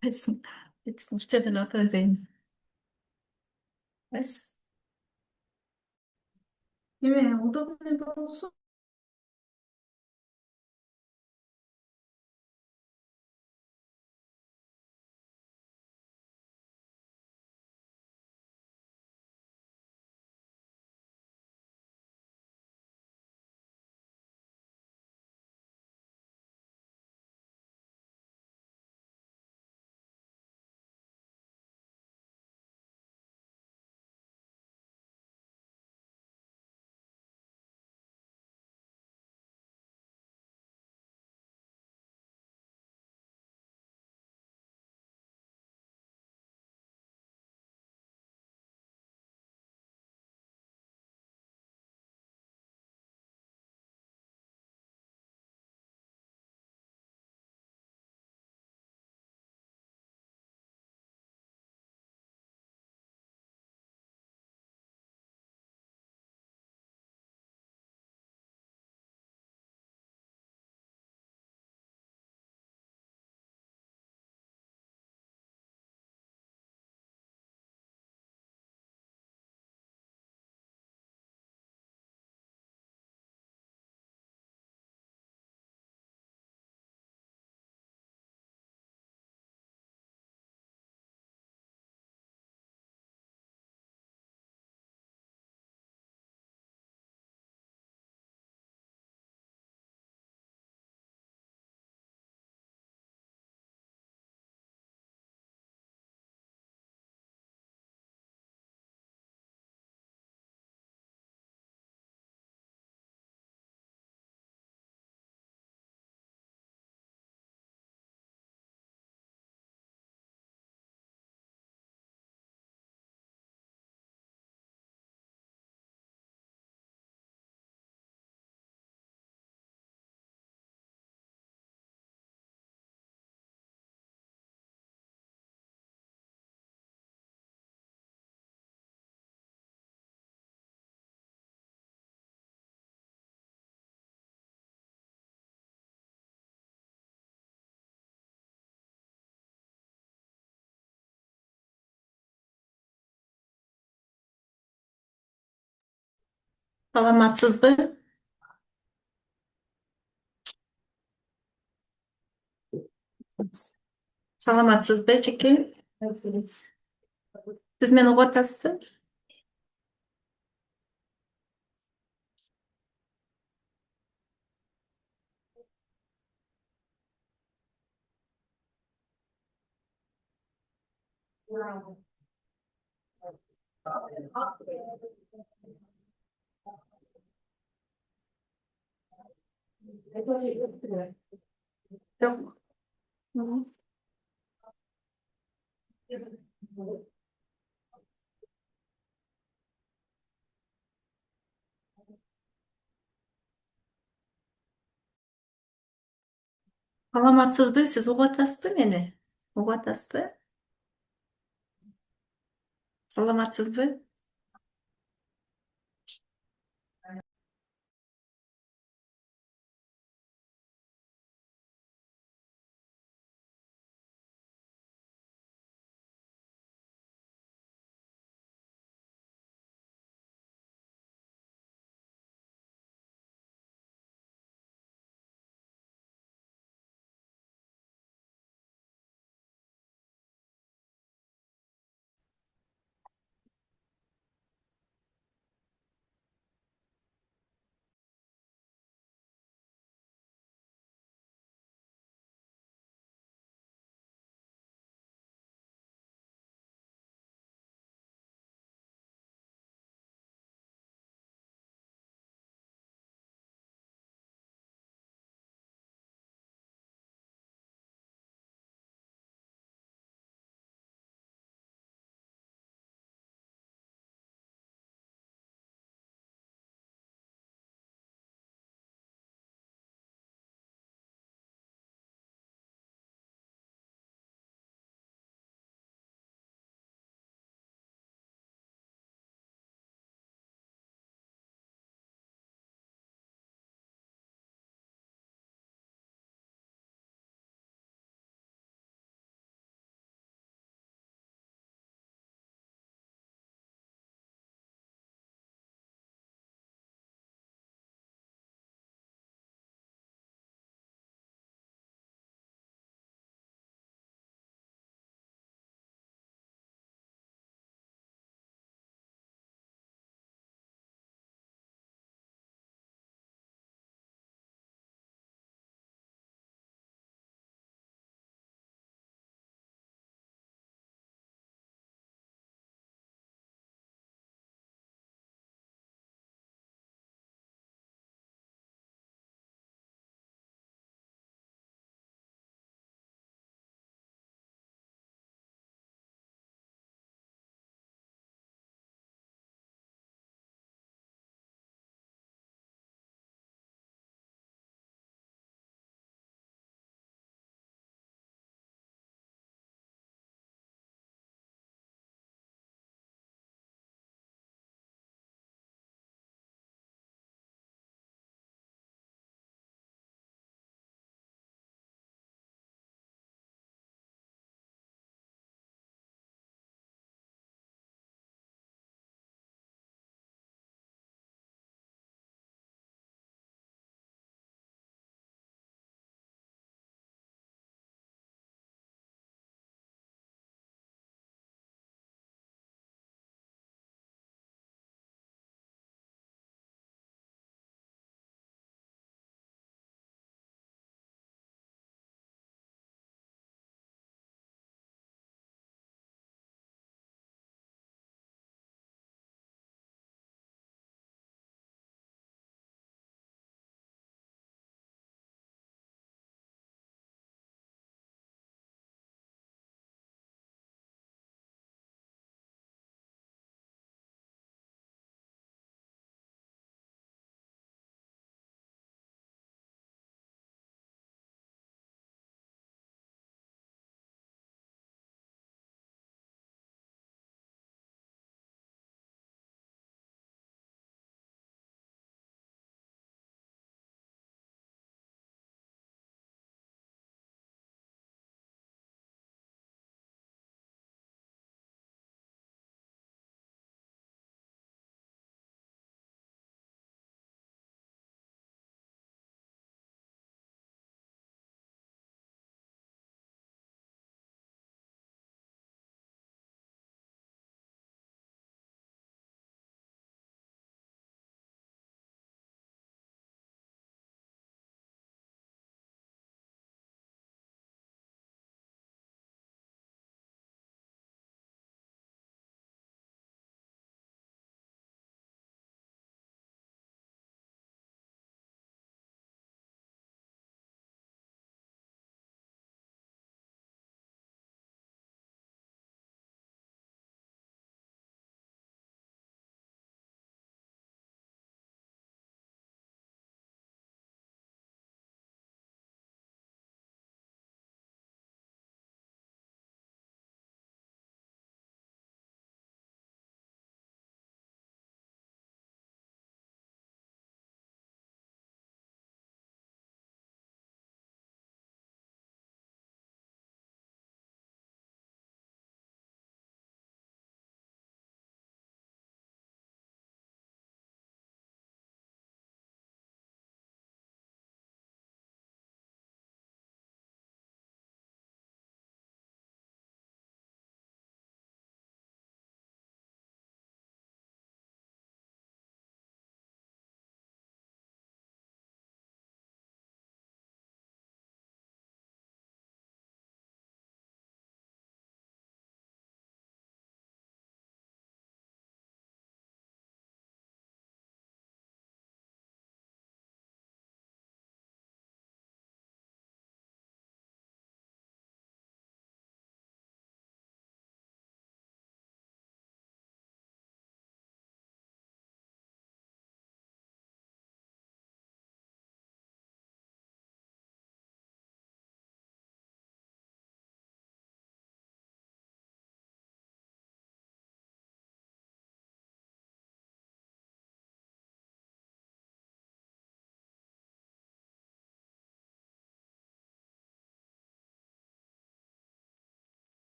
بس jetzt مشتغلة طرفين بس nie wiem, udobny był. Salamatsız mı? Salamatsız mı? Çünkü siz beni ortasın. Yok. Hı. Salamatsız mı? Siz ortasın beni. Ortasın. Salamatsız mı?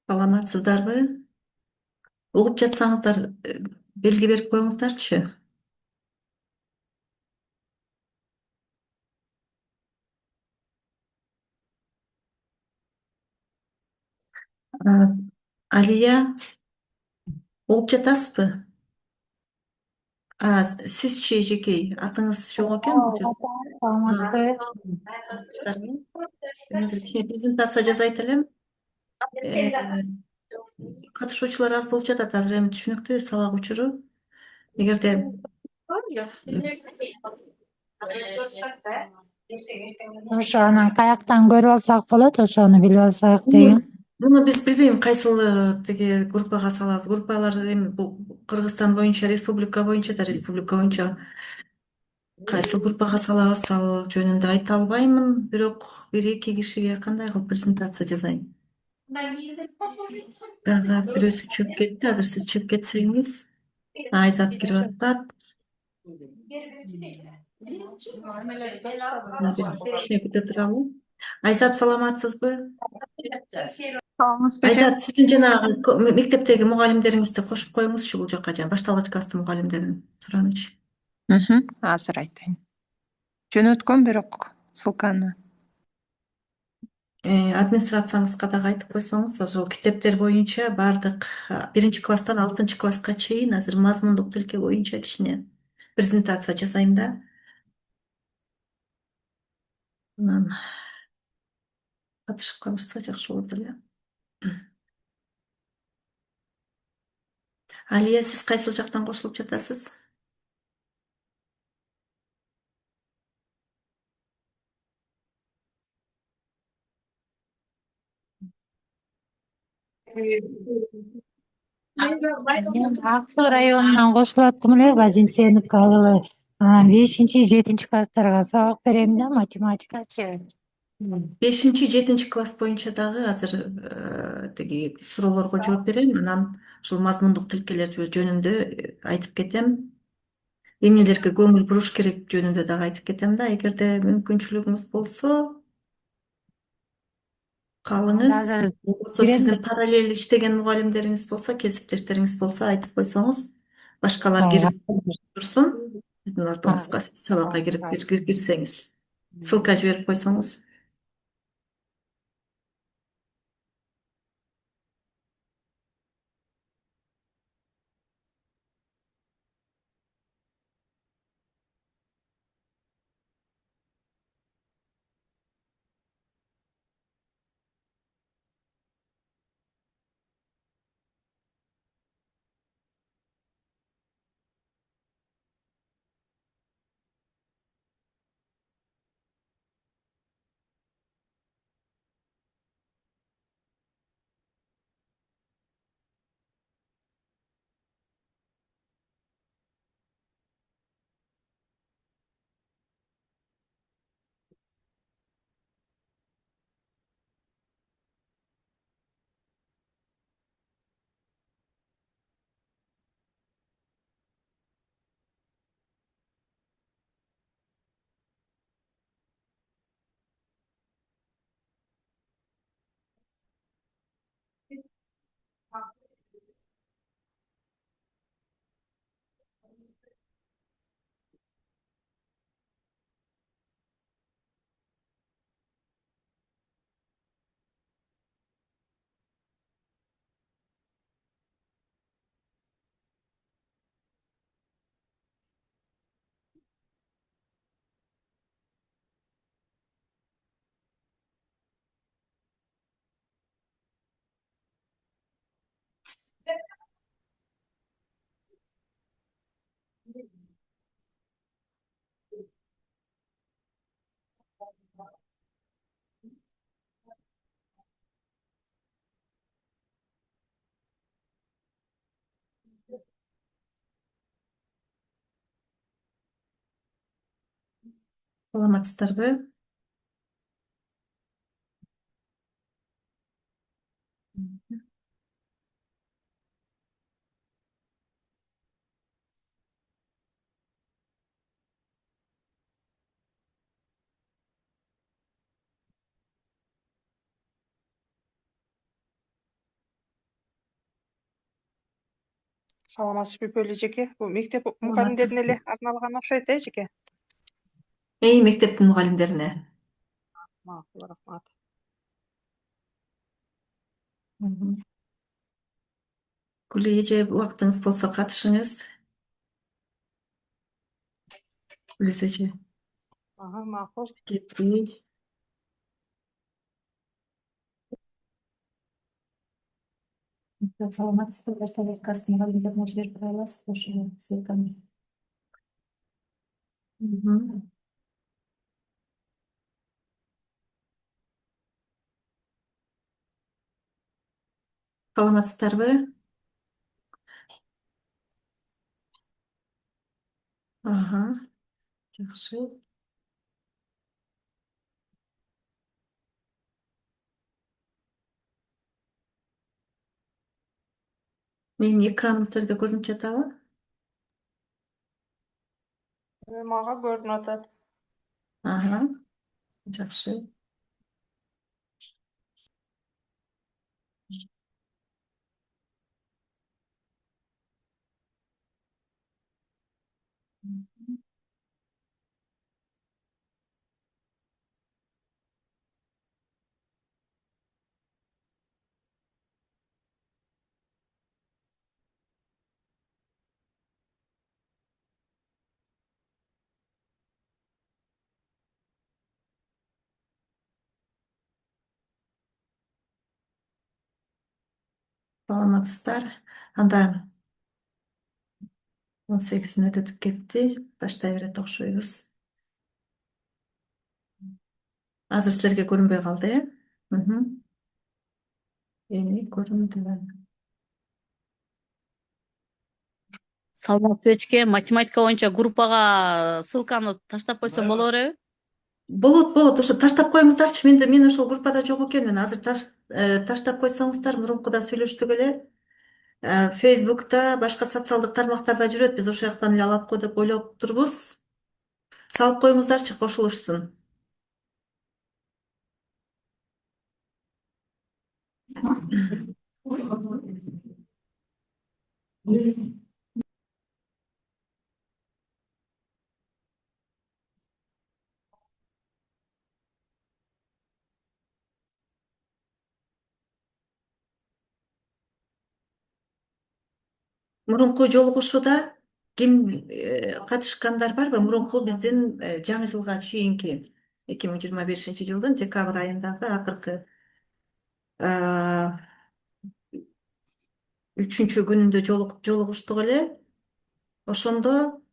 Саламатсыздарбы? Угуп жатсаңыздар, белги берип коюңуздарчы. А, Алия, угуп жатасызбы? Сизчи эжекей, атыңыз жок экен бул жерде. Саламатсызбы? Саламатсыздарбы? Мен азыр кичине презентация жасайт элем. Э, Катышуучулар аз болуп жатат, азыр эми түшүнүктүү сабак учуру. Эгерде Ошо анан каяктан көрүп алсак болот, ошону билип алсак муну деген. муну биз билбейм кайсыл тиги группага салабыз. Группалар эми бул Кыргызстан боюнча, республика боюнча да, республика боюнча кайсы группага салабыз, ал жөнүндө айта албаймын. Бирок бир эки кишиге кандай кылып презентация жасайм? Бирөөсү чыгып кетти. Азыр сиз чыгып кетсеңиз, Айзат кирип атат. Бир кичине күтө туралы. Айзат, саламатсызбы? Саламатсызбы эже? Айзат, сиздин жанагы мектептеги мугалимдериңизди кошуп коюңузчу бул жака, жана башталгыч класстын мугалимдерин суранычы. Азыр айтайын. Жөнөткөм бирок ссылканы. Администрацияңызга дагы айтып койсоңуз, ошол китептер боюнча баардык биринчи класстан 6-класска чейин азыр мазмундук тилке боюнча кичине презентация жасайм да. Анан катышып калышса жакшы болот эле. Алия, сиз кайсыл жактан кошулуп жатасыз? Мен Ак Суу районунан кошулуп аттым эле, Бадинсеновка айылы. Анан 5-7 класстарга сабак берем да, математикачы. 5-7 класс боюнча дагы азыр тиги суроолорго жооп берем. Анан ушул мазмундук тилкелер жөнүндө айтып кетем. Эмнелерге көңүл буруш керек жөнүндө дагы айтып кетем да. Эгерде мүмкүнчүлүгүңүз болсо, калыңыз. Азыр Болбосо кирем сиздин да. параллель иштеген мугалимдериңиз болсо, кесиптештериңиз болсо айтып койсоңуз, башкалар кирип турсун. Биздин ортобузга сиз сабакка кирип кирсеңиз. Ссылка жиберип койсоңуз. Саламатсыздарбы? Саламатсызбы Бөлі жеке. Бұл мектеп Саламатсыз. мұғалімдеріне эле арналған окшойт, жеке. Мектептин мугалимдерине. Макул, рахмат. Гүл эже убактыңыз болсо катышыңыз. Гүлиз эже. Макул. Кетпей. Саламатсызбы, кастын мугалимдерине жиберип тура аласыз, ошо ссылканы. Саламатсыздарбы? Жакшы. Менин экраным силерге көрүнүп жатабы? Мага көрүнүп атат. Жакшы. Саламатсыздар. Анда 18 мүнөт өтүп кетти. Баштай берет окшойбуз. Азыр силерге көрүнбөй калды, э? Эми көрүндү. Саламатсызбы эчке, математика боюнча группага ссылканы таштап койсом боло береби? Болот. Ошо таштап коюңуздарчы. Мен ошол группада жок экенмин. Азыр таштап койсоңуздар, мурункуда сүйлөштүк эле. Facebook'та, башка социалдык тармактарда жүрөт. Биз ошол жактан эле алат го деп ойлоп турбуз. Салып коюңуздарчы, кошулушсун. Мурунку жолугушууда ким катышкандар барбы? Мурунку биздин жаңы жылга чейинки 2025-жылдын декабрь айындагы акыркы 3-күнүндө жолугуштук эле. Ошондо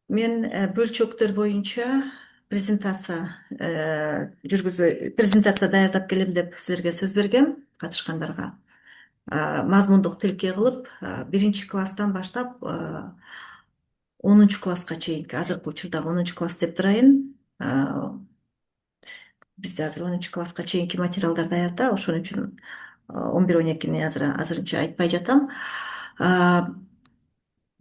мен бөлчөктөр боюнча презентация даярдап келем деп силерге сөз бергем катышкандарга. Мазмундук тилке кылып, 1-класстан баштап 10-класска чейинки, азыркы учурдагы 10-класс деп турайын. Бизде азыр 10-класска чейинки материалдар даярда, ошон үчүн 11-12-ни азырынча айтпай жатам.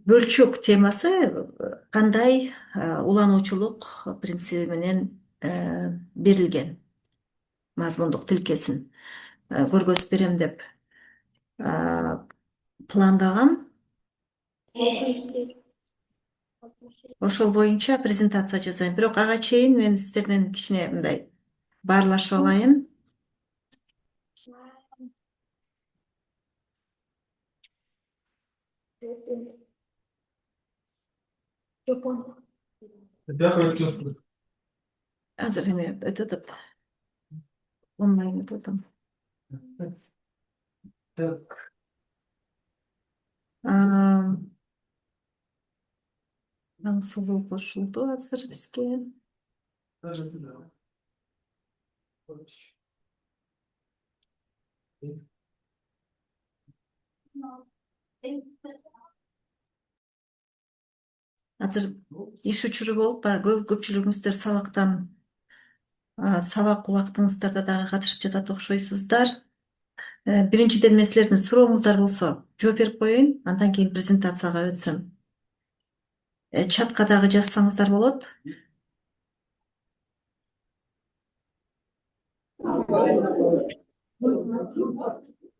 Бөлчөк темасы кандай улануучулук принциби менен берилген, мазмундук тилкесин көргөзүп берем деп пландагам. Ошол боюнча презентация жасайм. Бирок ага чейин мен сиздерден кичине мындай баарлашып алайын. Азыр эме өтөт деп. Онлайн өтөт. Так. Аңсулуу кошулду азыр бизге. Азыр иш учуру болуп, көпчүлүгүңүздөр сабак убактыңыздарда дагы катышып жатат окшойсуздар. Биринчиден мен силердин сурооңуздар болсо жооп берип коеюн, андан кийин презентацияга өтсөм. Чатка дагы жазсаңыздар болот.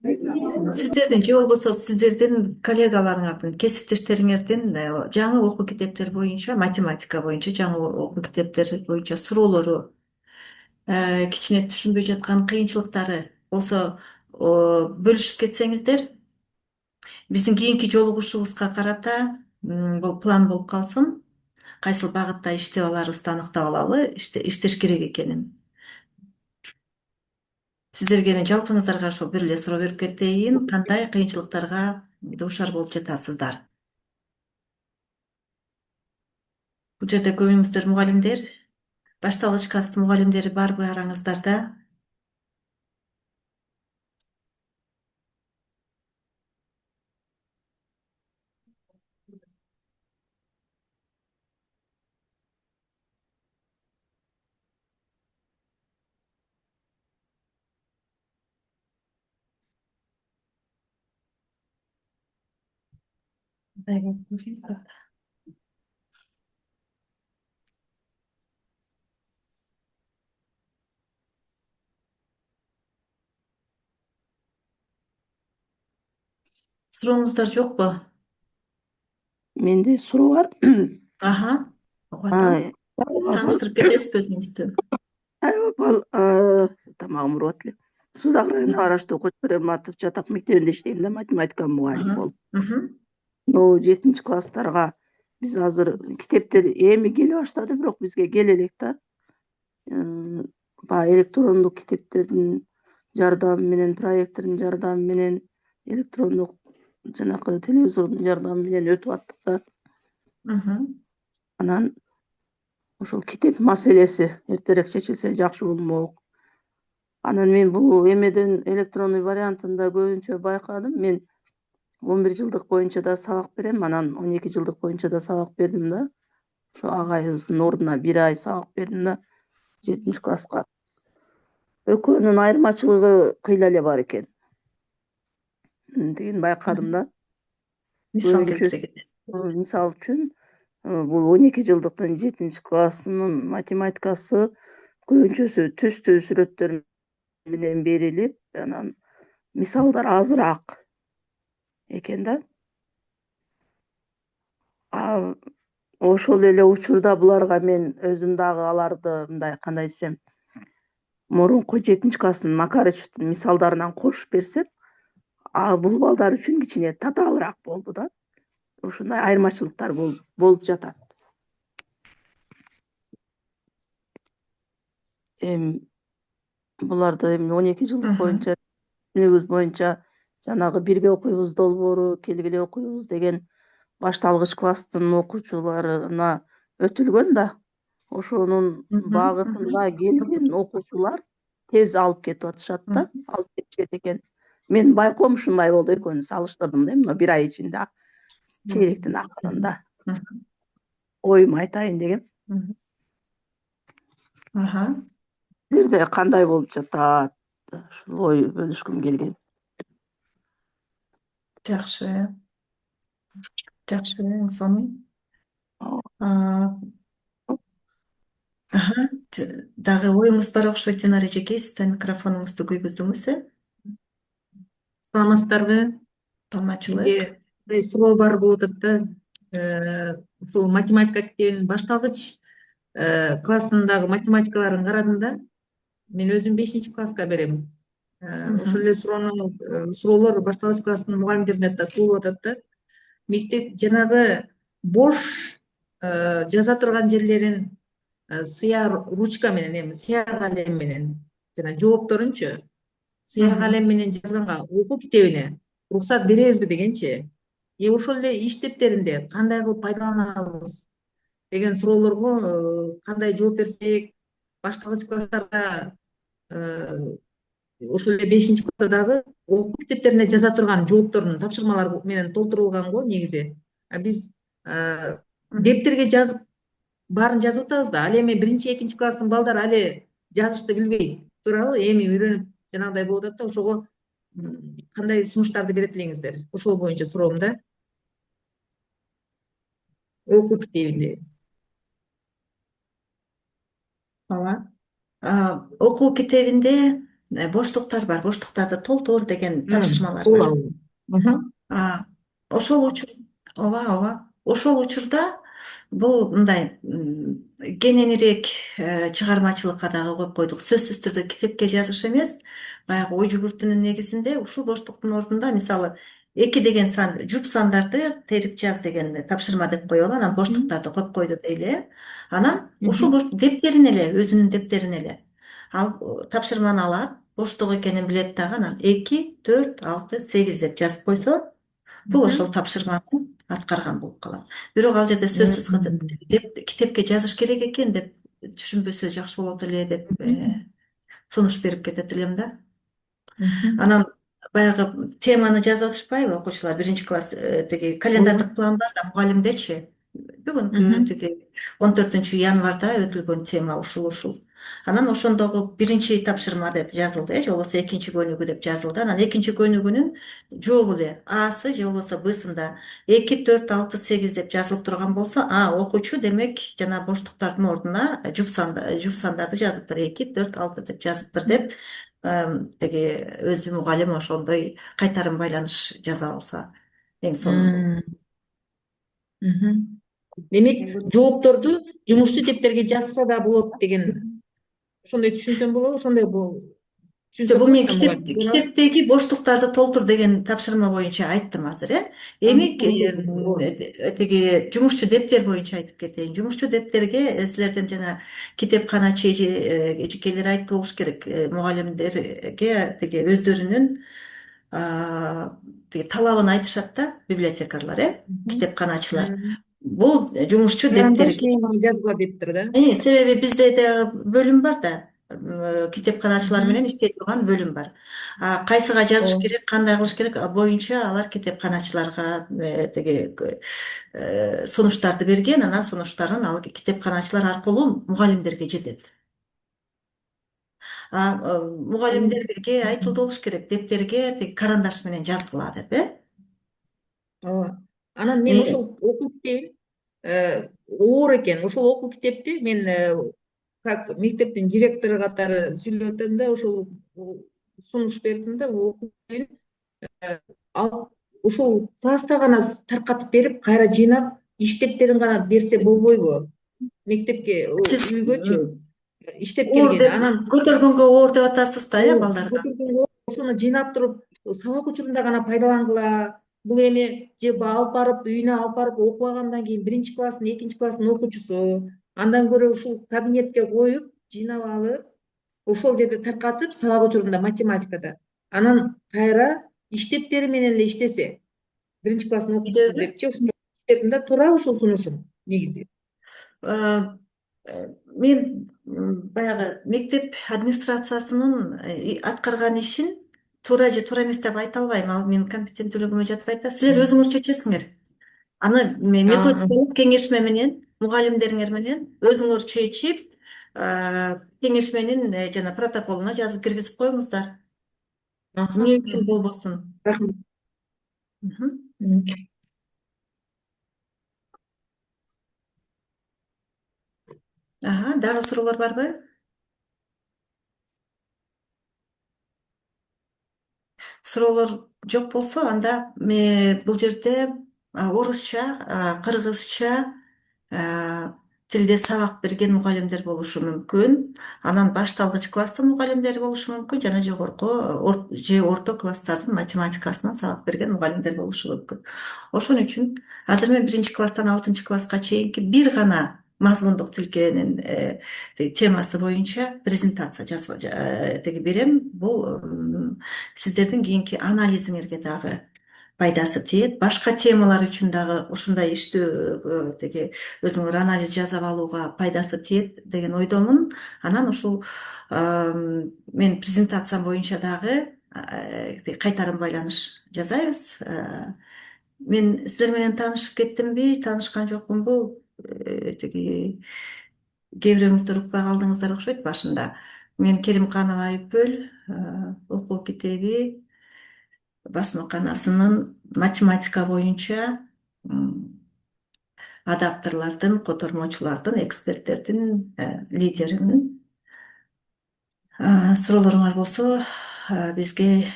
Сиздердин же болбосо сиздердин коллегаларыңардын, кесиптештериңердин жаңы окуу китептери боюнча, математика боюнча жаңы окуу китептери боюнча суроолору, кичине түшүнбөй жаткан кыйынчылыктары болсо бөлүшүп кетсеңиздер, биздин кийинки жолугушуубузга карата бул план болуп калсын. Кайсыл багытта иштеп аларыбызды аныктап алалы, иштеш керек экенин. Сиздерге жалпыңыздарга ошо бир эле суроо берип кетейин. Кандай кыйынчылыктарга дуушар болуп жатасыздар? Бул жерде көбүңүздөр мугалимдер, башталгыч класстын мугалимдери барбы араңыздарда? Сурооңуздар жокпу? Менде суроо бар. Аха, угуп атам. Тааныштырып кетесизби өзүңүздү? Тамагым ооруп эле. Сузак районуна караштуу Кочкор Эрматов жатак мектебинде иштейм да, математика мугалими болуп. Могу 7-класстарга биз азыр китептер эми келе баштады, бирок бизге келе элек да. Баягы электрондук китептердин жардамы менен, проектордун жардамы менен, электрондук жанакы телевизордун жардамы менен өтүп аттык да. Анан ошол китеп маселеси эртерээк чечилсе жакшы болмок. Анан мен бул эмеден электронный вариантында көбүнчө байкадым. Мен 11 жылдык боюнча да сабак берем, анан 12 жылдык боюнча да сабак бердим да. Ошо агайыбыздын ордуна 1 ай сабак бердим да 7-класска. Экөөнүн айырмачылыгы кыйла эле бар экен. Тигин байкадым да. Мисал келтире кетесиз. Мисал үчүн, бул 12 жылдыктын 7-классынын математикасы көбүнчөсү түстүү сүрөттөр менен берилип, анан мисалдар азыраак экен да. Ошол эле учурда буларга мен өзүм дагы аларды мындай кандай десем, мурунку 7-класстын Макарычевдин мисалдарынан кошуп берсем, бул балдар үчүн кичине татаалыраак болду да. Ушундай айырмачылыктар болуп жатат. Буларды эми 12 жылдык боюнча, өнүгүбүз боюнча жанагы бирге окуйбуз долбоору, келгиле окуйбуз деген башталгыч класстын окуучуларына өтүлгөн да. Ошонун багытында келген окуучулар тез алып кетип атышат да, алып кетишет экен. Мен байкоом ушундай болду, экөөнү салыштырдым да, мына 1 ай ичинде, чейректин акырында. Оюму айтайын дегем. Силерде кандай болуп жатат? Ушул ой бөлүшкүм келген. Жакшы. Жакшы, сонун. Дагы оюңуз бар окшойт, Динара эжеке, сиз да микрофонуңузду күйгүздүңүз. Саламатсыздарбы? Саламатчылык. Менде мындай суроо бар болуп атат да. Ушул математика китебинин башталгыч классындагы математикаларын карадым да. Мен өзүм 5-класска берем. Ошол эле суроолор башталгыч класстын мугалимдерине да туулуп атат да. Мектеп жанагы бош жаза турган жерлерин сыя ручка менен, эми сыя калем менен, жана жоопторунчу сыя калем менен жазганга окуу китебине уруксат беребизби дегенчи. Ошол эле иштептеринде кандай кылып пайдаланабыз деген суроолорго кандай жооп берсек, башталгыч класстарда ошол эле 5-класста дагы окуу китептерине жаза турган жооптордун тапшырмалар менен толтурулган го негизи. Биз дептерге жазып баарын жазып атабыз да. Ал эми 1-2-класстын балдары али жазышты билбейт. Туурабы? Эми үйрөнүп жанагындай болуп атат да. Ошого кандай сунуштарды берет элеңиздер? Ошол боюнча суроом да. Окуу китебинде. Ооба. Окуу китебинде боштуктар бар. Боштуктарды толтур деген тапшырмалар Бул бар. ал. Мгм. Ошол учур, ооба. Ошол учурда бул мындай кененирээк чыгармачылыкка дагы коюп койдук. Сөзсүз түрдө китепке жазыш эмес, баягы ой жүгүртүүнүн негизинде ушул боштуктун ордунда мисалы 2 деген сан, жуп сандарды терип жаз деген тапшырма деп коелу. Анан боштуктарды коюп койду дейли. Анан ушул дептерин эле, өзүнүн дептерин эле. Ал тапшырманы алат, боштук экенин билет дагы, анан 2, 4, 6, 8 деп жазып койсо, бул ошол тапшырманы аткарган болуп калат. Бирок ал жерде сөзсүз китепке жазыш керек экен деп түшүнбөсө жакшы болот эле деп сунуш берип кетет элем да. Анан баягы теманы жазып атышпайбы окуучулар? Биринчи класс тиги календардык план бар да, мугалимдечи. Бүгүнкү тиги 14 январда өтүлгөн тема ушул. Анан ошондогу биринчи тапшырма деп жазылды, же болбосо экинчи көнүгүү деп жазылды. Анан экинчи көнүгүүнүн жообу эле Асы же болбосо Бсында 2, 4, 6, 8 деп жазылып турган болсо, окуучу демек жана боштуктардын ордуна жуп сандарды жазыптыр. 2, 4, 6 деп жазыптыр деп тиги өзү мугалим ошондой кайтарым байланыш жаза алса эң сонун. Демек, жоопторду жумушчу дептерге жазса да болот деген ошондой түшүнсөм болобу? Ошондой түшүнсөм Бул мен болот да мугалим. китептеги боштуктарды толтур деген тапшырма боюнча айттым азыр, Эми тиги жумушчу дептер боюнча айтып кетейин. Жумушчу дептерге силерден жана китепканачы эжекелер айтты болуш керек. Мугалимдерге тиги өздөрүнүн тиги талабын айтышат да, библиотекарлар, китепканачылар. Бул жумушчу Карандаш дептерге менен жазгыла дептир да. себеби бизде дагы бөлүм бар да, китепканачылар менен иштей турган бөлүм бар. Кайсыга жазыш керек, кандай кылыш керек боюнча алар китепканачыларга тиги сунуштарды берген, анан сунуштарын ал китепканачылар аркылуу мугалимдерге жетет. Мугалимдерге айтылды болуш керек, дептерге тиги карандаш менен жазгыла деп, Ооба. Анан мен ошол окуу китебин оор экен. Ошол окуу китепти мен как мектептин директору катары сүйлөп атам да, ошол сунуш бердим да, окуу китебин алып ушул класста гана таркатып берип, кайра жыйнап, иштептерин гана берсе болбойбу? Мектепке, Сиз үйгөчү иштеп оор келген. деп Анан көтөргөнгө оор деп атасыз да, балдарга. ошону жыйнап туруп сабак учурунда гана пайдалангыла. Бул эми же алып барып үйүнө алып барып окубагандан кийин биринчи класстын, экинчи класстын окуучусу андан көрө ушул кабинетке коюп, жыйнап алып, ошол жерде таркатып сабак учурунда математикада. Анан кайра иштептери менен эле иштесе, биринчи класстын окуучусу депчи, ушуну иштедим да, туура ушул сунушум негизи. Мен баягы мектеп администрациясынын аткарган ишин туура же туура эмес деп айта албайм. Ал менин компетенттүүлүгүмө жатпайт да. Силер өзүңөр чечесиңер. Аны методикалык кеңешме менен, мугалимдериңер менен өзүңөр чечип, кеңешменин жана протоколуна жазып киргизип коюңуздар. Эмне үчүн болбосун? Рахмат. Дагы суроолор барбы? Суроолор жок болсо, анда бул жерде орусча, кыргызча тилде сабак берген мугалимдер болушу мүмкүн. Анан башталгыч класстын мугалимдери болушу мүмкүн, жана жогорку же орто класстардын математикасынан сабак берген мугалимдер болушу мүмкүн. Ошон үчүн азыр мен 1-класстан 6-класска чейинки бир гана мазмундук тилкенин темасы боюнча презентация жазып берем. Бул сиздердин кийинки анализиңерге дагы пайдасы тиет. Башка темалар үчүн дагы ушундай иштөө өзүңөр анализ жасап алууга пайдасы тиет деген ойдомун. Анан ушул мен презентациям боюнча дагы кайтарым байланыш жасайбыз. Мен сиздер менен таанышып кеттимби, таанышкан жокмунбу? Кээ бирөөңүздөр укпай калдыңыздар окшойт башында. Мен Керимканова Айпөл, окуу китеби басмаканасынын математика боюнча адапторлордун, котормочулардын, эксперттердин лидеримин. Суроолоруңар болсо бизге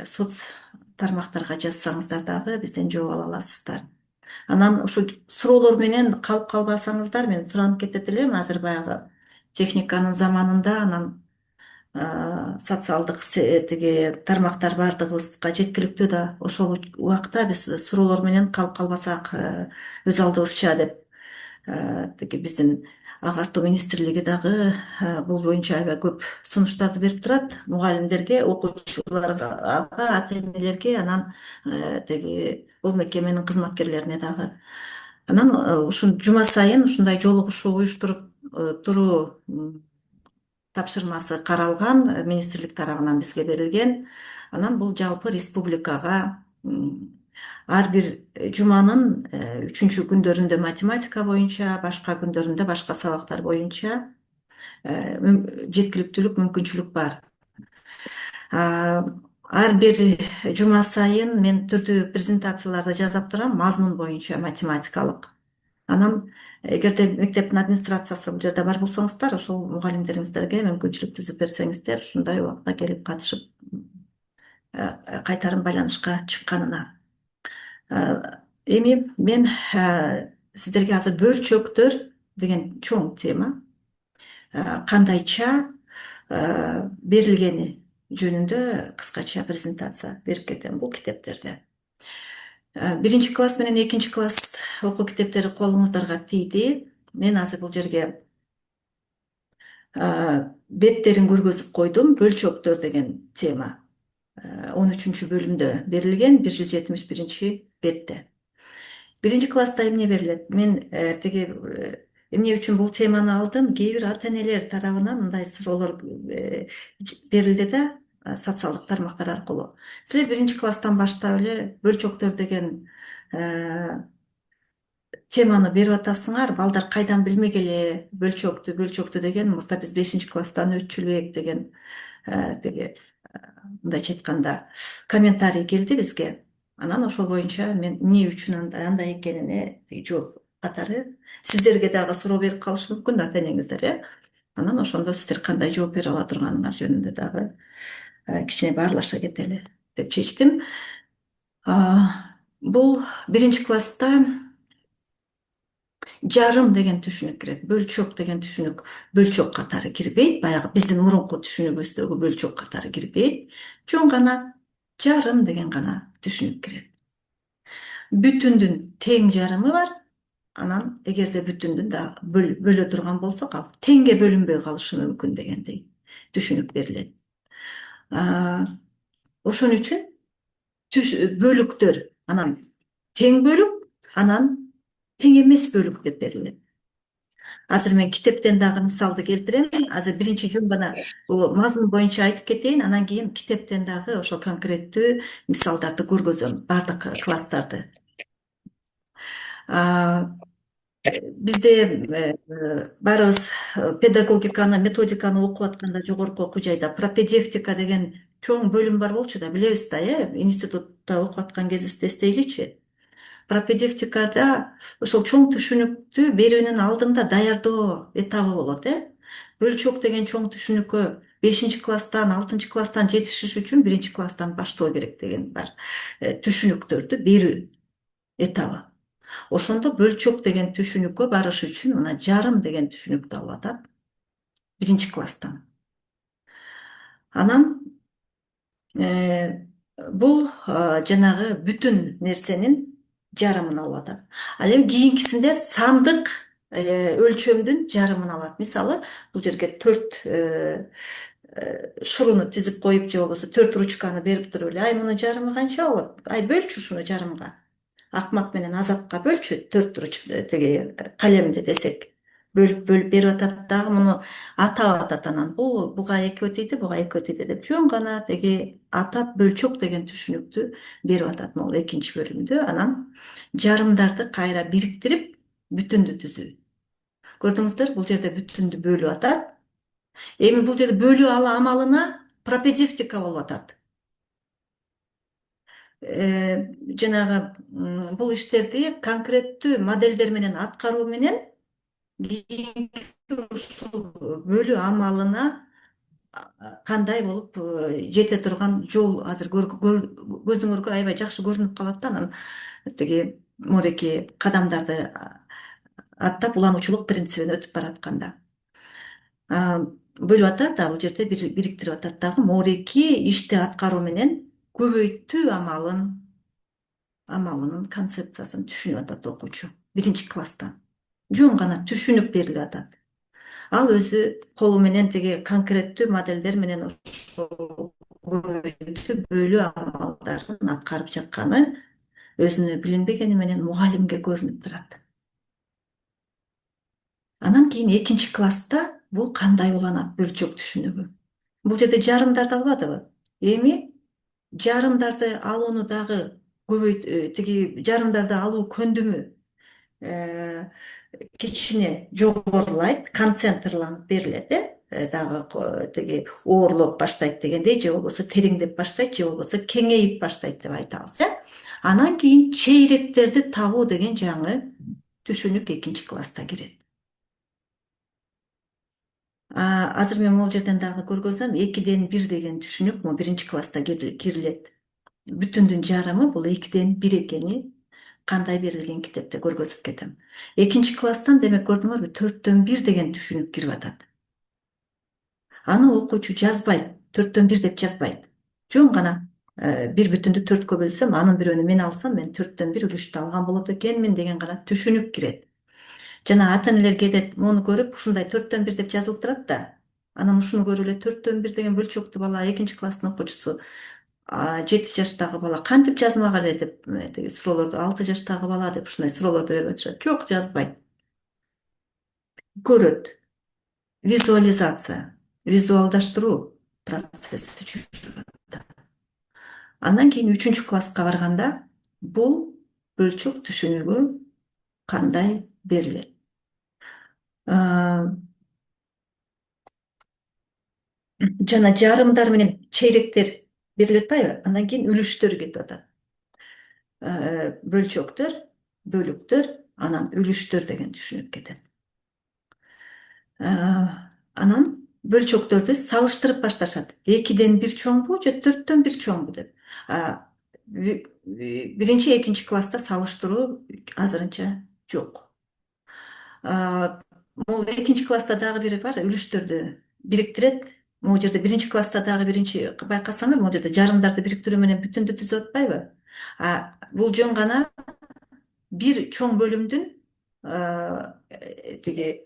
соц тармактарга жазсаңыздар дагы бизден жооп ала аласыздар. Анан ушул суроолор менен калып калбасаңыздар, мен суранып кетет элем, азыр баягы техниканын заманында анан социалдык тиги тармактар баардыгыбызга жеткиликтүү да. Ошол убакта биз суроолор менен калып калбасак өз алдыбызча деп тиги биздин агартуу министрлиги дагы бул боюнча аябай көп сунуштарды берип турат мугалимдерге, окуучуларга, ата энелерге, анан тиги бул мекеменин кызматкерлерине дагы. Анан ушул жума сайын ушундай жолугушуу уюштуруп туруу тапшырмасы каралган, министрлик тарабынан бизге берилген. Анан бул жалпы республикага ар бир жуманын 3-күндөрүндө математика боюнча, башка күндөрүндө башка сабактар боюнча жеткиликтүүлүк, мүмкүнчүлүк бар. Ар бир жума сайын мен түрдүү презентацияларды жасап турам, мазмун боюнча математикалык. Анан эгерде мектептин администрациясы бул жерде бар болсоңуздар, ошол мугалимдериңиздерге мүмкүнчүлүк түзүп берсеңиздер, ушундай убакта келип катышып кайтарым байланышка чыкканына. Эми мен сиздерге азыр бөлчөктөр деген чоң тема кандайча берилгени жөнүндө кыскача презентация берип кетем бул китептерде. 1-класс менен 2-класс окуу китептери колуңуздарга тийди. Мен азыр бул жерге беттерин көргөзүп койдум. Бөлчөктөр деген тема 13-бөлүмдө берилген, 171 бетте. 1-класста эмне берилет? Мен тиги эмне үчүн бул теманы алдым? Кээ бир ата энелер тарабынан мындай суроолор берилди да, социалдык тармактар аркылуу. Силер 1-класстан баштап эле бөлчөктөр деген теманы берип атасыңар, балдар кайдан билмегиле бөлчөктү деген, мурда биз 5-класстан өтчү элек деген тиги мындайча айтканда комментарий келди бизге. Анан ошол боюнча мен эмне үчүн андай экенине жооп катары сиздерге дагы суроо берип калышы мүмкүн да, ата энеңиздер, Анан ошондо сиздер кандай жооп бере ала турганыңар жөнүндө дагы кичине баарлаша кетели деп чечтим. Бул 1-класста жарым деген түшүнүк кирет. Бөлчөк деген түшүнүк бөлчөк катары кирбейт. Баягы биздин мурунку түшүнүгүбүздөгү бөлчөк катары кирбейт. Чоң гана жарым деген гана түшүнүк кирет. Бүтүндүн тең жарымы бар. Анан эгерде бүтүндүн да бөлө турган болсок, ал теңге бөлүнбөй калышы мүмкүн дегендей түшүнүк берилет. Ошон үчүн бөлүктөр анан тең бөлүк, анан тең эмес бөлүк деп берилет. Азыр мен китептен дагы мисалды келтирем. Азыр биринчи жумбана бул мазмун боюнча айтып кетейин, анан кийин китептен дагы ошол конкреттүү мисалдарды көргөзөм, бардык класстарды. Бизде баарыбыз педагогиканы, методиканы окуп атканда жогорку окуу жайда пропедевтика деген чоң бөлүм бар болчу да, билебиз да, институтта окуп аткан кезибизде эстейличи. Пропедевтикада ошол чоң түшүнүктү берүүнүн алдында даярдоо этабы болот, Бөлчөк деген чоң түшүнүккө 5-класстан, 6-класстан жетишиш үчүн 1-класстан баштоо керек деген бар. Түшүнүктөрдү берүү этабы. Ошондо бөлчөк деген түшүнүккө барыш үчүн мына жарым деген түшүнүктү алып атат 1-класстан. Анан бул жанагы бүтүн нерсенин жарымын алып атат. Ал эми кийинкисинде сандык өлчөмдүн жарымын алат. Мисалы, бул жерге 4 шуруну тизип коюп, же болбосо 4 ручканы берип туруп эле, ай мунун жарымы канча болот? Ай бөлчү ушуну жарымга. Акмак менен Азатка бөлчү 4 ручка тиги калемди десек. Бөлүп берип атат дагы, муну атап атат. Анан буга 2 тийди, буга 2 тийди деп жөн гана тиги атап бөлчөк деген түшүнүктү берип атат. Могул 2-бөлүмдө. Анан жарымдарды кайра бириктирип бүтүндү түзүү. Көрдүңүздөр, бул жерде бүтүндү бөлүп атат. Эми бул жерде бөлүү амалына пропедевтика болуп атат. Жанагы бул иштерди конкреттүү модельдер менен аткаруу менен ушул бөлүү амалына кандай болуп жете турган жол азыр көзүңөргө аябай жакшы көрүнүп калат да. Анан тиги мореки кадамдарды аттап улануучулук принцибине өтүп баратканда бөлүп атат да, бул жерде бириктирип атат дагы. Мореки ишти аткаруу менен көбөйтүү амалынын концепциясын түшүнүп атат окуучу биринчи класстан. Жөн гана түшүнүп берилип атат. Ал өзү колу менен тиги конкреттүү модельдер менен ошол көбөйтүү бөлүү амалдарын аткарып жатканы өзүнө билинбегени менен мугалимге көрүнүп турат. Анан кийин экинчи класста бул кандай уланат бөлчөк түшүнүгү. Бул жерде жарымдарды албадыбы? Эми жарымдарды алууну дагы тиги жарымдарды алуу көндүмү кичине жогорулайт, концентрланып берилет, дагы тиги оорлоп баштайт дегендей, же болбосо тереңдеп баштайт, же болбосо кеңейип баштайт деп айтабыз. Анан кийин чейректерди табуу деген жаңы түшүнүк экинчи класста кирет. Азыр мен могул жерден дагы көргөзөм, 2ден 1 деген түшүнүк биринчи класста кирилет. Бүтүндүн жарымы бул 2ден 1 экени кандай берилген китепте көргөзүп кетем. Экинчи класстан демек көрдүңөрбү, 4дөн 1 деген түшүнүк кирип атат. Аны окуучу жазбайт, 4дөн 1 деп жазбайт. Жөн гана 1/4-кө бөлсөм, анын бирөөнү мен алсам, мен 4дөн 1 үлүштү алган болот экенмин деген гана түшүнүк кирет. Жана ата-энелер кээде муну көрүп, ушундай 4дөн 1 деп жазылып турат да. Анан ушуну көрүп эле 4дөн 1 деген бөлчөктү бала экинчи класстын окуучусу 7 жаштагы бала кантип жазмак эле деп суроолорду, 6 жаштагы бала деп ушундай суроолорду берип атышат. Жок, жазбайт. Көрөт. Визуализация, визуалдаштыруу процесси жүрүп атат. Андан кийин 3 класска барганда бул бөлчөк түшүнүгү кандай берилет? Жана жарымдар менен чейректер берилип атпайбы? Андан кийин үлүштөр кетип атат. Бөлчөктөр, бөлүктөр, анан үлүштөр деген түшүнүк кетет. Анан бөлчөктөрдү салыштырып башташат. 2ден 1 чоңбу же 4дөн 1 чоңбу деп. Биринчи, экинчи класста салыштыруу азырынча жок. Могул экинчи класста дагы бири бар, үлүштөрдү бириктирет. Могул жерде биринчи класста дагы биринчи байкасаңар, могул жерде жарымдарды бириктирүү менен бүтүндү түзүп атпайбы? Бул жөн гана бир чоң бөлүмдүн тиги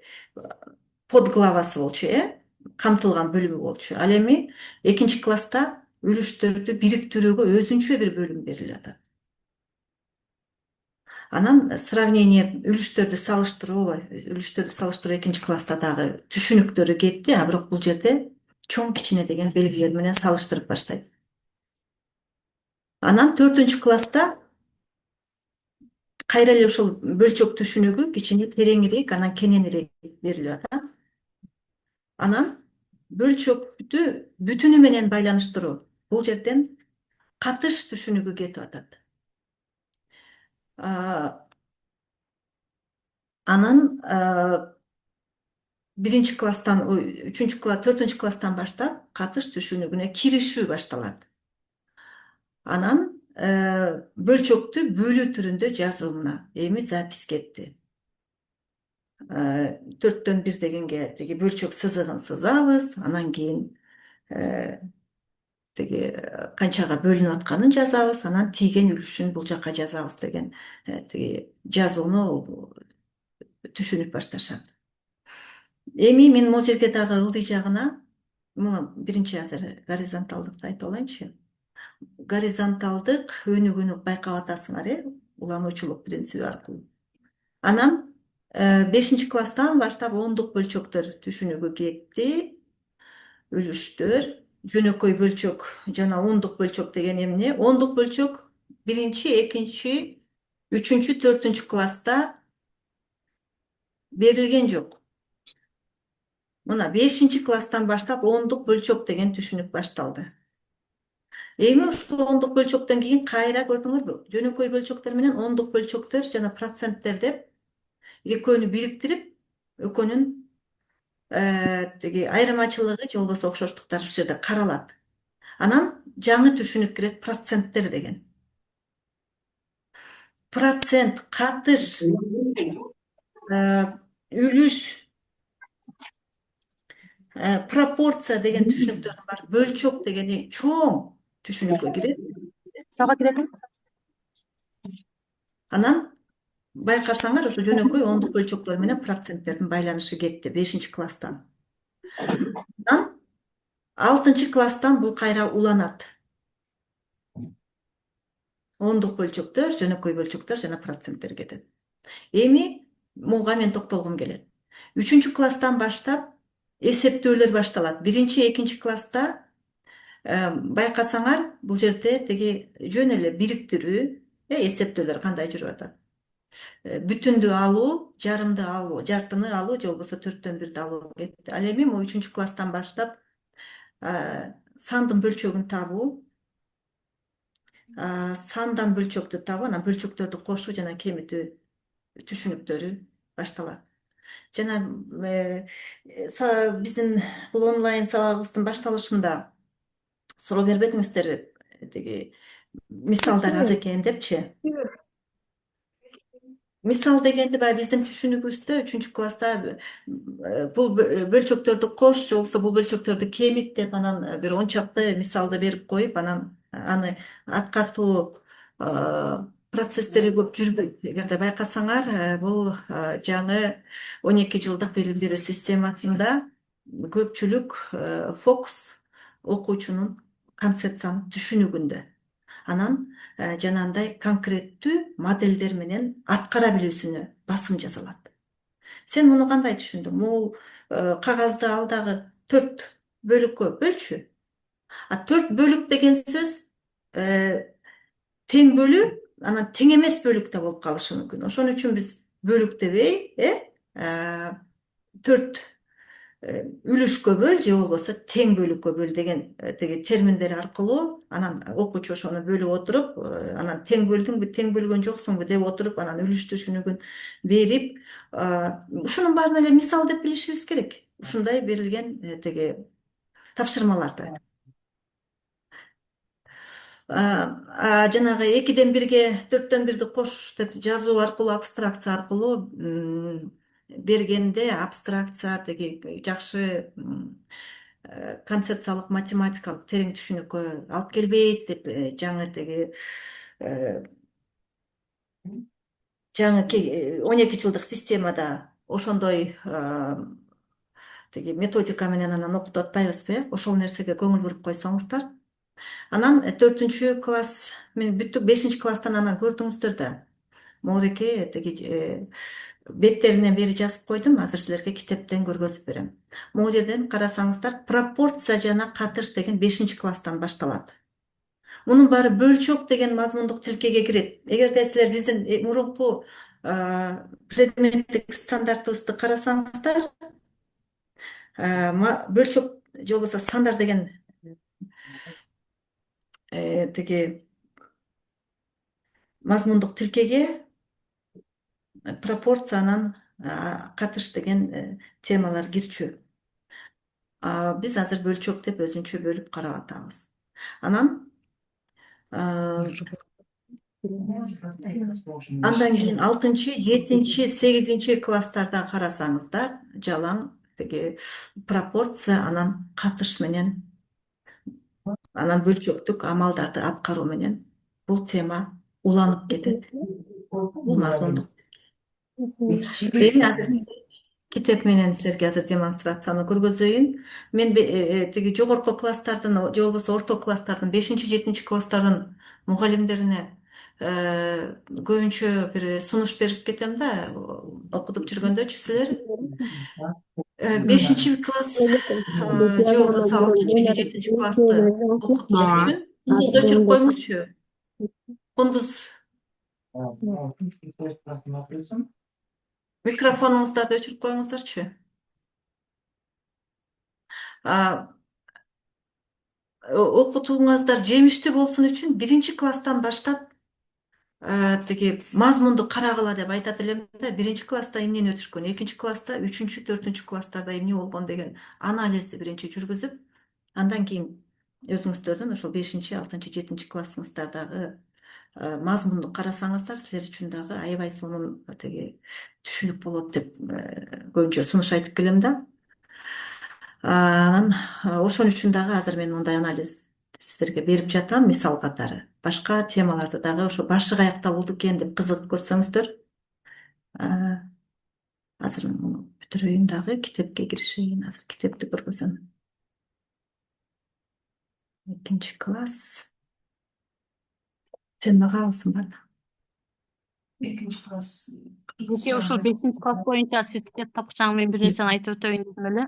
подглавасы болчу, камтылган бөлүмү болчу. Ал эми экинчи класста үлүштөрдү бириктирүүгө өзүнчө бир бөлүм берилип атат. Анан сравнение, үлүштөрдү салыштыруу экинчи класста дагы түшүнүктөрү кетти, бирок бул жерде чоң кичине деген белгилер менен салыштырып баштайт. Анан 4 класста кайра эле ошол бөлчөк түшүнүгү кичине тереңирээк, анан кененирээк берилип атат. Анан бөлчөктү бүтүнү менен байланыштыруу. Бул жерден катыш түшүнүгү кетип атат. Анан 1 класстан, 4 класстан баштап катыш түшүнүгүнө киришүү башталат. Анан бөлчөктү бөлүү түрүндө жазууна эми запись кетти. 4дөн 1 дегенге тиги бөлчөк сызыгын сызабыз, анан кийин тиги канчага бөлүнүп атканын жазабыз, анан тийген үлүшүн бул жакка жазабыз деген тиги жазууну түшүнүп башташат. Эми мен могул жерге дагы ылдый жагына муну биринчи азыр горизонталдыкты айтып алайынчы. Горизонталдык өнүгүүнү байкап атасыңар, улануучулук принциби аркылуу. Анан 5 класстан баштап ондук бөлчөктөр түшүнүгү кетти. Үлүштөр, жөнөкөй бөлчөк жана ондук бөлчөк деген эмне? Ондук бөлчөк 1, 2, 3, 4 класста берилген жок. Мына 5 класстан баштап ондук бөлчөк деген түшүнүк башталды. Эми ушул ондук бөлчөктөн кийин кайра көрдүңөрбү? Жөнөкөй бөлчөктөр менен ондук бөлчөктөр жана проценттер деп экөөнү бириктирип, экөөнүн тиги айырмачылыгы же болбосо окшоштуктары ушул жерде каралат. Анан жаңы түшүнүк кирет проценттер деген. Процент, катыш, үлүш, пропорция деген түшүнүктөрдүн баары бөлчөк деген чоң түшүнүккө кирет. Сага киреби? Анан байкасаңар ошо жөнөкөй ондук бөлчөктөр менен проценттердин байланышы кетти 5-класстан. Анан 6-класстан бул кайра уланат. Ондук бөлчөктөр, жөнөкөй бөлчөктөр жана проценттер кетет. Эми муга мен токтолгум келет. 3-класстан баштап эсептөөлөр башталат. 1-2-класста байкасаңар бул жерде тиги жөн эле бириктирүү, эсептөөлөр кандай жүрүп атат. Бүтүндү алуу, жарымды алуу, жартыны алуу же болбосо 4/1 алуу кетти. Ал эми могу 3-класстан баштап сандын бөлчөгүн табуу, сандан бөлчөктү табуу, анан бөлчөктөрдү кошуу жана кемитүү түшүнүктөрү башталат. Жана биздин бул онлайн сабагыбыздын башталышында суроо бербедиңиздерби? Тиги мисалдар аз экен депчи. Мисал дегенде баягы биздин түшүнүгүбүздө 3-класста бул бөлчөктөрдү кош же болбосо бул бөлчөктөрдү кемит деп анан бир 10 чакты мисалды берип коюп, анан аны аткартуу процесстери көп жүрбөйт. Эгерде байкасаңар, бул жаңы 12 жылдык билим берүү системасында көпчүлүк фокус окуучунун концепциянын түшүнүгүндө. Анан жанагындай конкреттүү модельдер менен аткара билүүсүнө басым жасалат. Сен муну кандай түшүндүң? Бул кагазды ал дагы 4 бөлүккө бөлчү. 4 бөлүк деген сөз тең бөлүү, анан тең эмес бөлүк да болуп калышы мүмкүн. Ошон үчүн биз бөлүк дебей, 4 үлүшкө бөл же болбосо тең бөлүккө бөл деген тиги терминдер аркылуу анан окуучу ошону бөлүп отуруп, анан тең бөлдүңбү, тең бөлгөн жоксуңбу деп отуруп, анан үлүш түшүнүгүн берип, ушунун баарын эле мисал деп билишибиз керек. Ушундай берилген тиги тапшырмаларды. Жанагы 2/1 4/1 кош деп жазуу аркылуу, абстракция аркылуу бергенде абстракция тиги жакшы концепциялык математикалык терең түшүнүккө алып келбейт деп жаңы тиги 12 жылдык системада ошондой тиги методика менен анан окутуп атпайбызбы? Ошол нерсеге көңүл буруп койсоңуздар. Анан 4-класс мен бүттүк, 5-класстан анан көрдүңүздөр да. Могуреке тиги беттеринен бери жазып койдум, азыр силерге китептен көргөзүп берем. Могу жерден карасаңыздар, пропорция жана катыш деген 5-класстан башталат. Мунун баары бөлчөк деген мазмундук тилкеге кирет. Эгерде силер биздин мурунку предметтик стандартыбызды карасаңыздар, бөлчөк же болбосо сандар деген тиги мазмундук тилкеге пропорциянан катыш деген темалар кирчү. Биз азыр бөлчөк деп өзүнчө бөлүп карап атабыз. Анан андан кийин 6-, 7-, 8-класстарда карасаңыздар, жалаң тиги пропорция, анан катыш менен, анан бөлчөктүк амалдарды аткаруу менен бул тема уланып кетет. Бул мазмундук. Эми азыр китеп менен силерге азыр демонстрацияны көргөзөйүн. Мен тиги жогорку класстардын же болбосо орто класстардын 5-, 7-класстардын мугалимдерине көбүнчө бир сунуш берип кетем да, окутуп жүргөндөчү силер 5-класс же болбосо 6-, 7-классты окутуш үчүн кундуз өчүрүп коюңузчу. Кундуз микрофонуңуздарды өчүрүп коюңуздарчы. Окутууңуздар жемиштүү болсун үчүн 1-класстан баштап тиги мазмунду карагыла деп айтат элем да, биринчи класста эмнени өтүшкөн, экинчи класста, үчүнчү, төртүнчү класстарда эмне болгон деген анализди биринчи жүргүзүп, андан кийин өзүңүздөрдүн ошол бешинчи, алтынчы, жетинчи классыңыздардагы мазмунду карасаңыздар, силер үчүн дагы аябай сонун тиги түшүнүк болот деп көбүнчө сунуш айтып келем да. Анан ошон үчүн дагы азыр мен мындай анализ силерге берип жатам, мисал катары. Башка темаларды дагы ошо башы каякта болду экен деп кызыгып көрсөңүздөр, азыр муну бүтүрөйүн дагы, китепке киришейин. Азыр китепти көргөзөм. Экинчи класс. Сен калсың бар. Экинчи класс. Эжеке, ошол 5-класс боюнча сиз китеп тапкычаңы мен бир нерсени айтып өтөйүн дедим эле.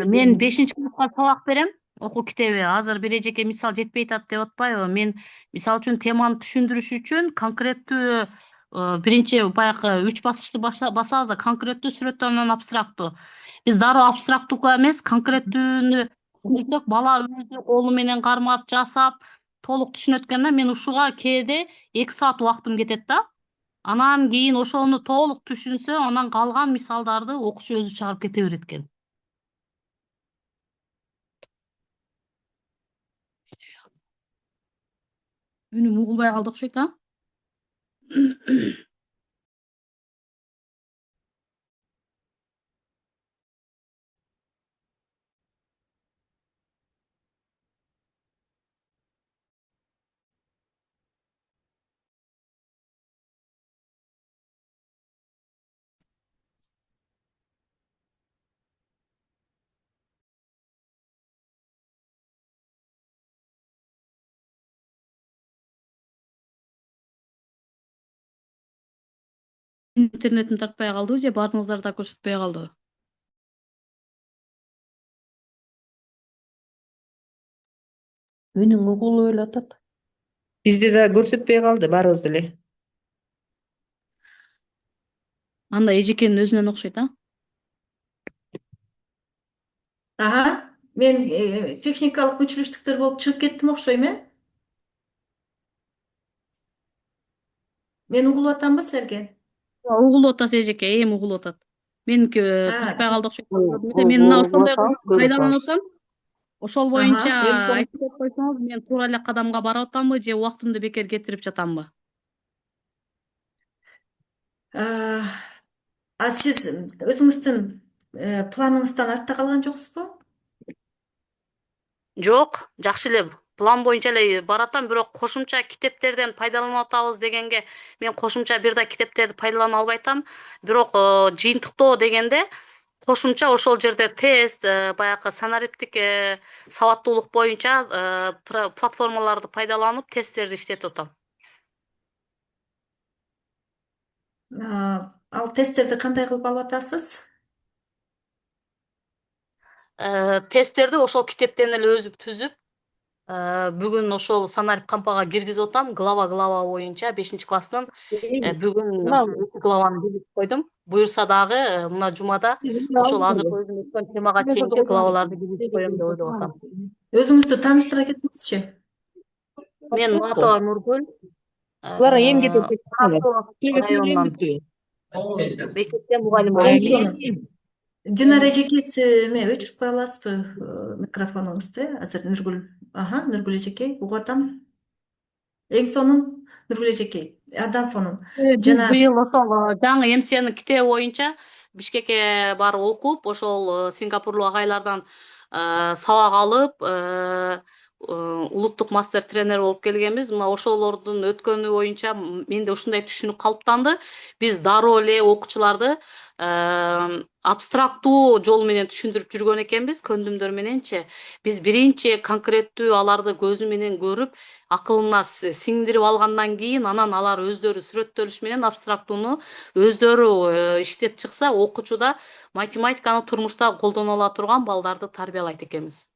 Мен 5-класска сабак берем. Окуу китеби азыр бир эжеке мисал жетпей атат деп атпайбы? Мен мисал үчүн теманы түшүндүрүш үчүн конкреттүү биринчи баягы 3 баскычты басабыз да, конкреттүү сүрөттөн анан абстрактуу. Биз дароо абстрактууга эмес, конкреттүүнү түшүнсөк, бала өзү колу менен кармап, жасап, толук түшүнөт экен да. Мен ушуга кээде 2 саат убактым кетет да. Анан кийин ошону толук түшүнсө, анан калган мисалдарды окуучу өзү чыгарып кете берет экен. Үнүм угулбай калды окшойт, а? Интернетим тартпай калдыбы же баарыңыздар да көрсөтпөй калдыбы? Үнүң угулуп эле атат. Бизде да көрсөтпөй калды баарыбызды эле. Анда эжекенин өзүнөн окшойт, а? Мен техникалык мүчүлүштүктөр болуп чыгып кеттим окшойм, Мен угулуп атамбы силерге? Угулуп атасыз эжеке, эми угулуп атат. Меники тартпай калды окшойт. Мен мына Угулуп ошондой атабыз, кылып көрүп пайдаланып атабыз. атам. Ошол боюнча Эң сонун. айтып берип койсоңуз, мен туура эле кадамга барып атамбы же убактымды бекер кетирип жатамбы? Сиз өзүңүздүн планыңыздан артта калган жоксузбу? Жок, жакшы эле план боюнча эле баратам, бирок кошумча китептерден пайдаланып атабыз дегенге мен кошумча бир да китептерди пайдалана албай атам. Бирок жыйынтыктоо дегенде кошумча ошол жерде тест, баягы санариптик сабаттуулук боюнча платформаларды пайдаланып тесттерди иштетип атам. Ал тесттерди кандай кылып алып атасыз? Тесттерди ошол китептен эле өзүм түзүп, бүгүн ошол санарип кампага киргизип атам. Глава боюнча 5-класстын бүгүн 2 главаны киргизип койдум. Буюрса дагы мына жумада ошол азыркы өзүм өткөн темага чейинки главаларды киргизип коем деп ойлоп атам. Өзүңүздү тааныштыра кетиңизчи. Мен Матова Нургүл, Булар эмгек районунан мектепте мугалим болуп Эң иштейм. сонун. Динара эжекейси эме өчүрүп кое аласызбы микрофонуңузду? Азыр Нургүл. Нургүл эжекей, угуп атам. Эң сонун Нургүл эжекей. Абдан сонун. Биз быйыл ошол жаңы МСНин китеби боюнча Бишкекке барып окуп, ошол сингапурлук агайлардан сабак алып, улуттук мастер тренер болуп келгенбиз. Мына ошолордун өткөнү боюнча менде ушундай түшүнүк калыптанды. Биз дароо эле окуучуларды абстрактуу жол менен түшүндүрүп жүргөн экенбиз, көндүмдөр мененчи. Биз биринчи конкреттүү аларды көзү менен көрүп, акылына сиңдирип алгандан кийин, анан алар өздөрү сүрөттөлүш менен абстрактууну өздөрү иштеп чыкса, окуучуда математиканы турмушта колдоно ала турган балдарды тарбиялайт экенбиз.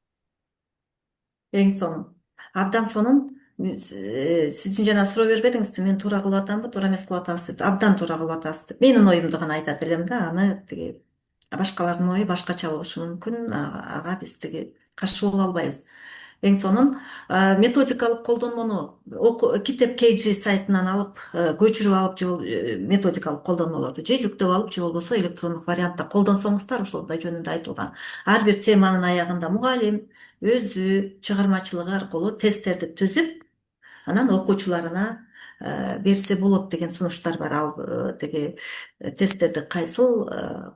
Эң сонун. Абдан сонун. Сиз жана суроо бербедиңизби? Мен туура кылып атамбы, туура эмес кылып атабыз деп. Абдан туура кылып атасыз деп. Менин оюмду гана айтат элем да. Аны тиги башкалардын ою башкача болушу мүмкүн. Ага биз тиги каршы боло албайбыз. Эң сонун методикалык колдонмону китеп KG сайтынан алып, көчүрүп алып, же методикалык колдонмолорду же жүктөп алып, же болбосо электрондук вариантта колдонсоңуздар, ошол да жөнүндө айтылган. Ар бир теманын аягында мугалим өзү чыгармачылыгы аркылуу тесттерди түзүп, анан окуучуларына берсе болот деген сунуштар бар. Ал тиги тесттерди кайсыл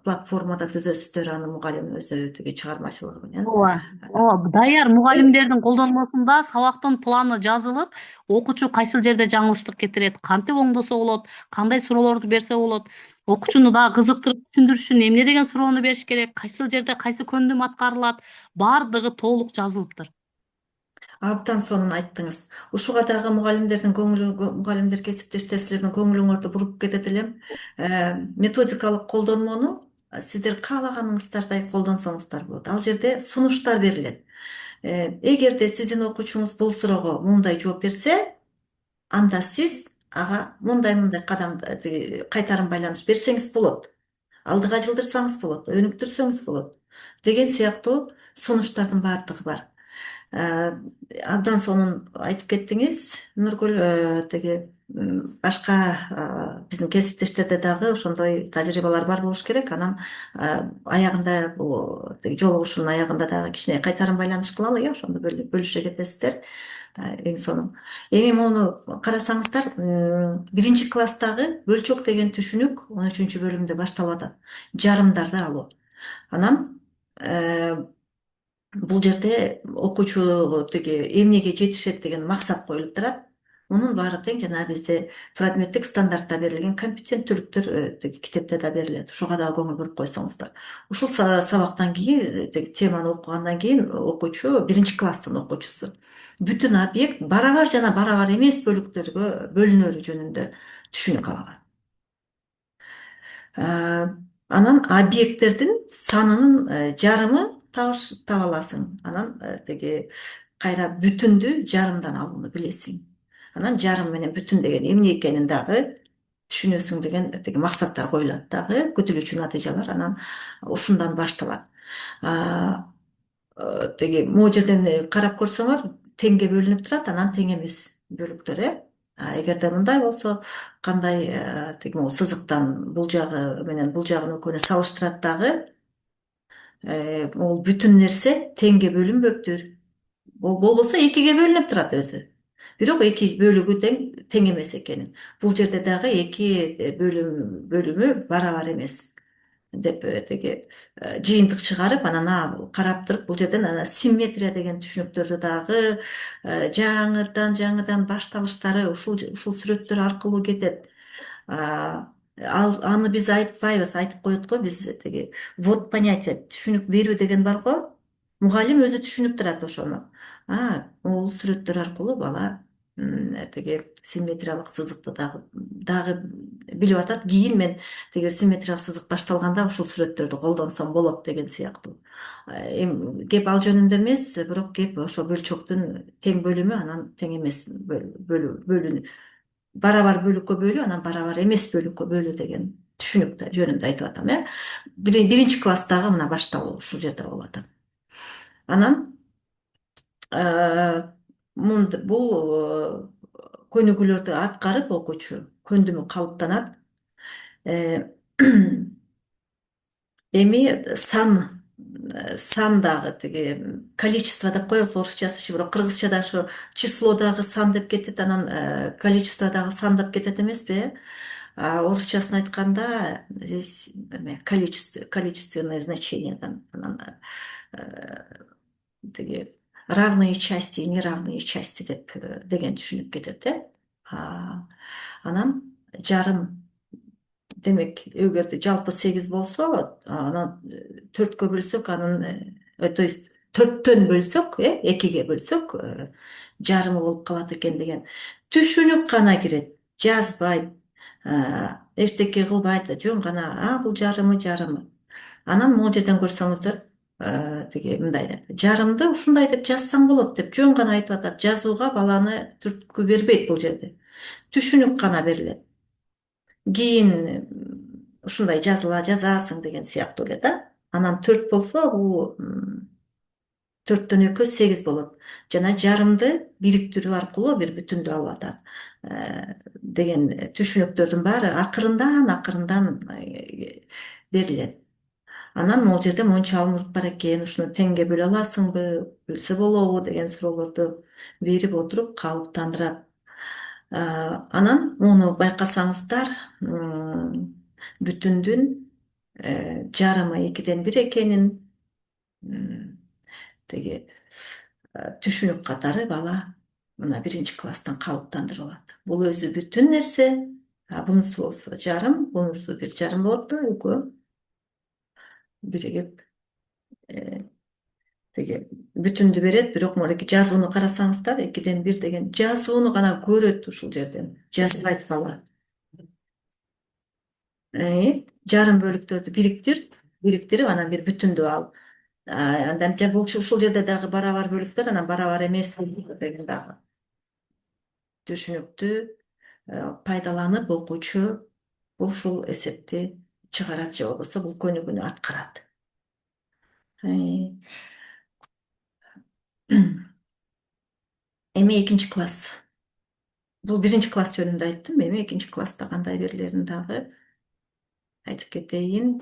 платформада түзөсүздөр, аны мугалим өзү тиги чыгармачылыгы менен. ооба ооба даяр мугалимдердин колдонмосунда сабактын планы жазылып, окуучу кайсыл жерде жаңылыштык кетирет, кантип оңдосо болот, кандай суроолорду берсе болот, окуучуну дагы кызыктырып түшүндүрүш үчүн эмне деген суроону бериш керек, кайсыл жерде кайсы көндүм аткарылат, баардыгы толук жазылыптыр. Абдан сонун айттыңыз. Ушуга дагы мугалимдер, кесиптештер, силердин көңүлүңөрдү буруп кетет элем. Методикалык колдонмону сиздер каалаганыңыздардай колдонсоңуздар болот. Ал жерде сунуштар берилет. Эгерде сиздин окуучуңуз бул суроого мындай жооп берсе, анда сиз ага мындай кайтарым байланыш берсеңиз болот. Алдыга жылдырсаңыз болот, өнүктүрсөңүз болот деген сыяктуу сунуштардын баардыгы бар. Абдан сонун айтып кеттиңиз, Нургүл. Тиги башка биздин кесиптештерде дагы ошондой тажрыйбалар бар болуш керек. Анан аягында, бул жолугушуунун аягында дагы кичине кайтарым байланыш кылалы, ошондо бөлүшө кетесиздер. Эң сонун. Эми муну карасаңыздар, 1-класстагы бөлчөк деген түшүнүк 13-бөлүмдө башталып атат. Жарымдарды алуу. Анан бул жерде окуучу тиги эмнеге жетишет деген максат коюлуп турат. Мунун баары тең жана бизде предметтик стандартта берилген компетенттүүлүктөр тиги китепте да берилет. Ушуга дагы көңүл буруп койсоңуздар. Ушул сабактан кийин, теманы окугандан кийин окуучу 1-класстын окуучусу бүтүн объект барабар жана барабар эмес бөлүктөргө бөлүнөрү жөнүндө түшүнүк алган. Анан объекттердин санынын жарымы таба аласың. Анан тиги кайра бүтүндү жарымдан алууну билесиң. Анан жарым менен бүтүн деген эмне экенин дагы түшүнөсүң деген тиги максаттар коюлат дагы, күтүлүүчү натыйжалар анан ушундан башталат. Тиги могу жерден карап көрсөңөр, теңге бөлүнүп турат, анан тең эмес бөлүктөр. Эгерде мындай болсо, кандай тиги могу сызыктан бул жагы менен бул жагын экөөнү салыштырат дагы, бул бүтүн нерсе теңге бөлүнбөптүр. Болбосо 2ге бөлүнүп турат өзү. Бирок 2 бөлүгү тең эмес экенин. Бул жерде дагы 2 бөлүмү барабар эмес деп тиги жыйынтык чыгарып, анан карап туруп, бул жерден анан симметрия деген түшүнүктөрдү дагы жаңыдан башталыштары ушул сүрөттөр аркылуу кетет. Аны биз айтпайбыз, айтып коет го, биз тиги ввод понятия, түшүнүк берүү деген бар го. Мугалим өзү түшүнүп турат ошону. Бул сүрөттөр аркылуу бала тиги симметриялык сызыкты дагы билип атат. Кийин мен тиги симметриялык сызык башталганда ушул сүрөттөрдү колдонсом болот деген сыяктуу. Кеп ал жөнүндө эмес, бирок кеп ошо бөлчөктүн тең бөлүмү, анан тең эмес бөлүнү, барабар бөлүккө бөлүү, анан барабар эмес бөлүккө бөлүү деген түшүнүк жөнүндө айтып атам. 1-класстагы мына башталуу ушул жерде болуп атат. Анан бул көнүгүүлөрдү аткарып окуучу көндүмү калыптанат. Эми сан дагы тиги количество деп коебуз орусчасы, бирок кыргызчада ошо число дагы сан деп кетет, анан количество дагы сан деп кетет эмеспи? Орусчасын айтканда количественное значение, анан тиги равные части и неравные части деген түшүнүк кетет. Анан жарым, демек, эгерде жалпы 8 болсо, анан 4кө бөлсөк, анын то есть 4төн бөлсөк, 2ге бөлсөк, жарымы болуп калат экен деген түшүнүк гана кирет. Жазбайт, эчтеке кылбайт, жөн гана бул жарымы. Анан могу жерден көрсөңүздөр, тиги мындай дейт. Жарымды ушундай деп жазсаң болот деп жөн гана айтып атат. Жазууга баланы түрткү бербейт бул жерде. Түшүнүк гана берилет. Кийин ушундай жазасың деген сыяктуу эле да. Анан 4 болсо, бул 4-2 8 болот. Жана жарымды бириктирүү аркылуу бир бүтүндү алып атат деген түшүнүктөрдүн баары акырындан берилет. Анан могул жерде монча алмурут бар экен, ушуну теңге бөлө аласыңбы, бөлсө болобу деген суроолорду берип отуруп калыптандырат. Анан муну байкасаңыздар, бүтүндүн жарымы 2-1 экенин теги түшүнүк катары бала мына 1-класстан калыптандырып алат. Бул өзү бүтүн нерсе, бунусу болсо жарым, бунусу 1 жарым болот да, экөө биригип теги бүтүндү берет. Бирок мынакей жазууну карасаңыздар, 2-1 деген жазууну гана көрөт ушул жерден. Жазбайт бала. Жарым бөлүктөрдү бириктирип, анан бир бүтүндү ал. Андан ушул жерде дагы барабар бөлүктөр, анан барабар эмес деген дагы түшүнүктү пайдаланып окуучу ушул эсепти чыгарат же болбосо бул көнүгүүнү аткарат. Эми 2-класс. Бул 1-класс жөнүндө айттым. Эми 2-класста кандай берилерин дагы айтып кетейин.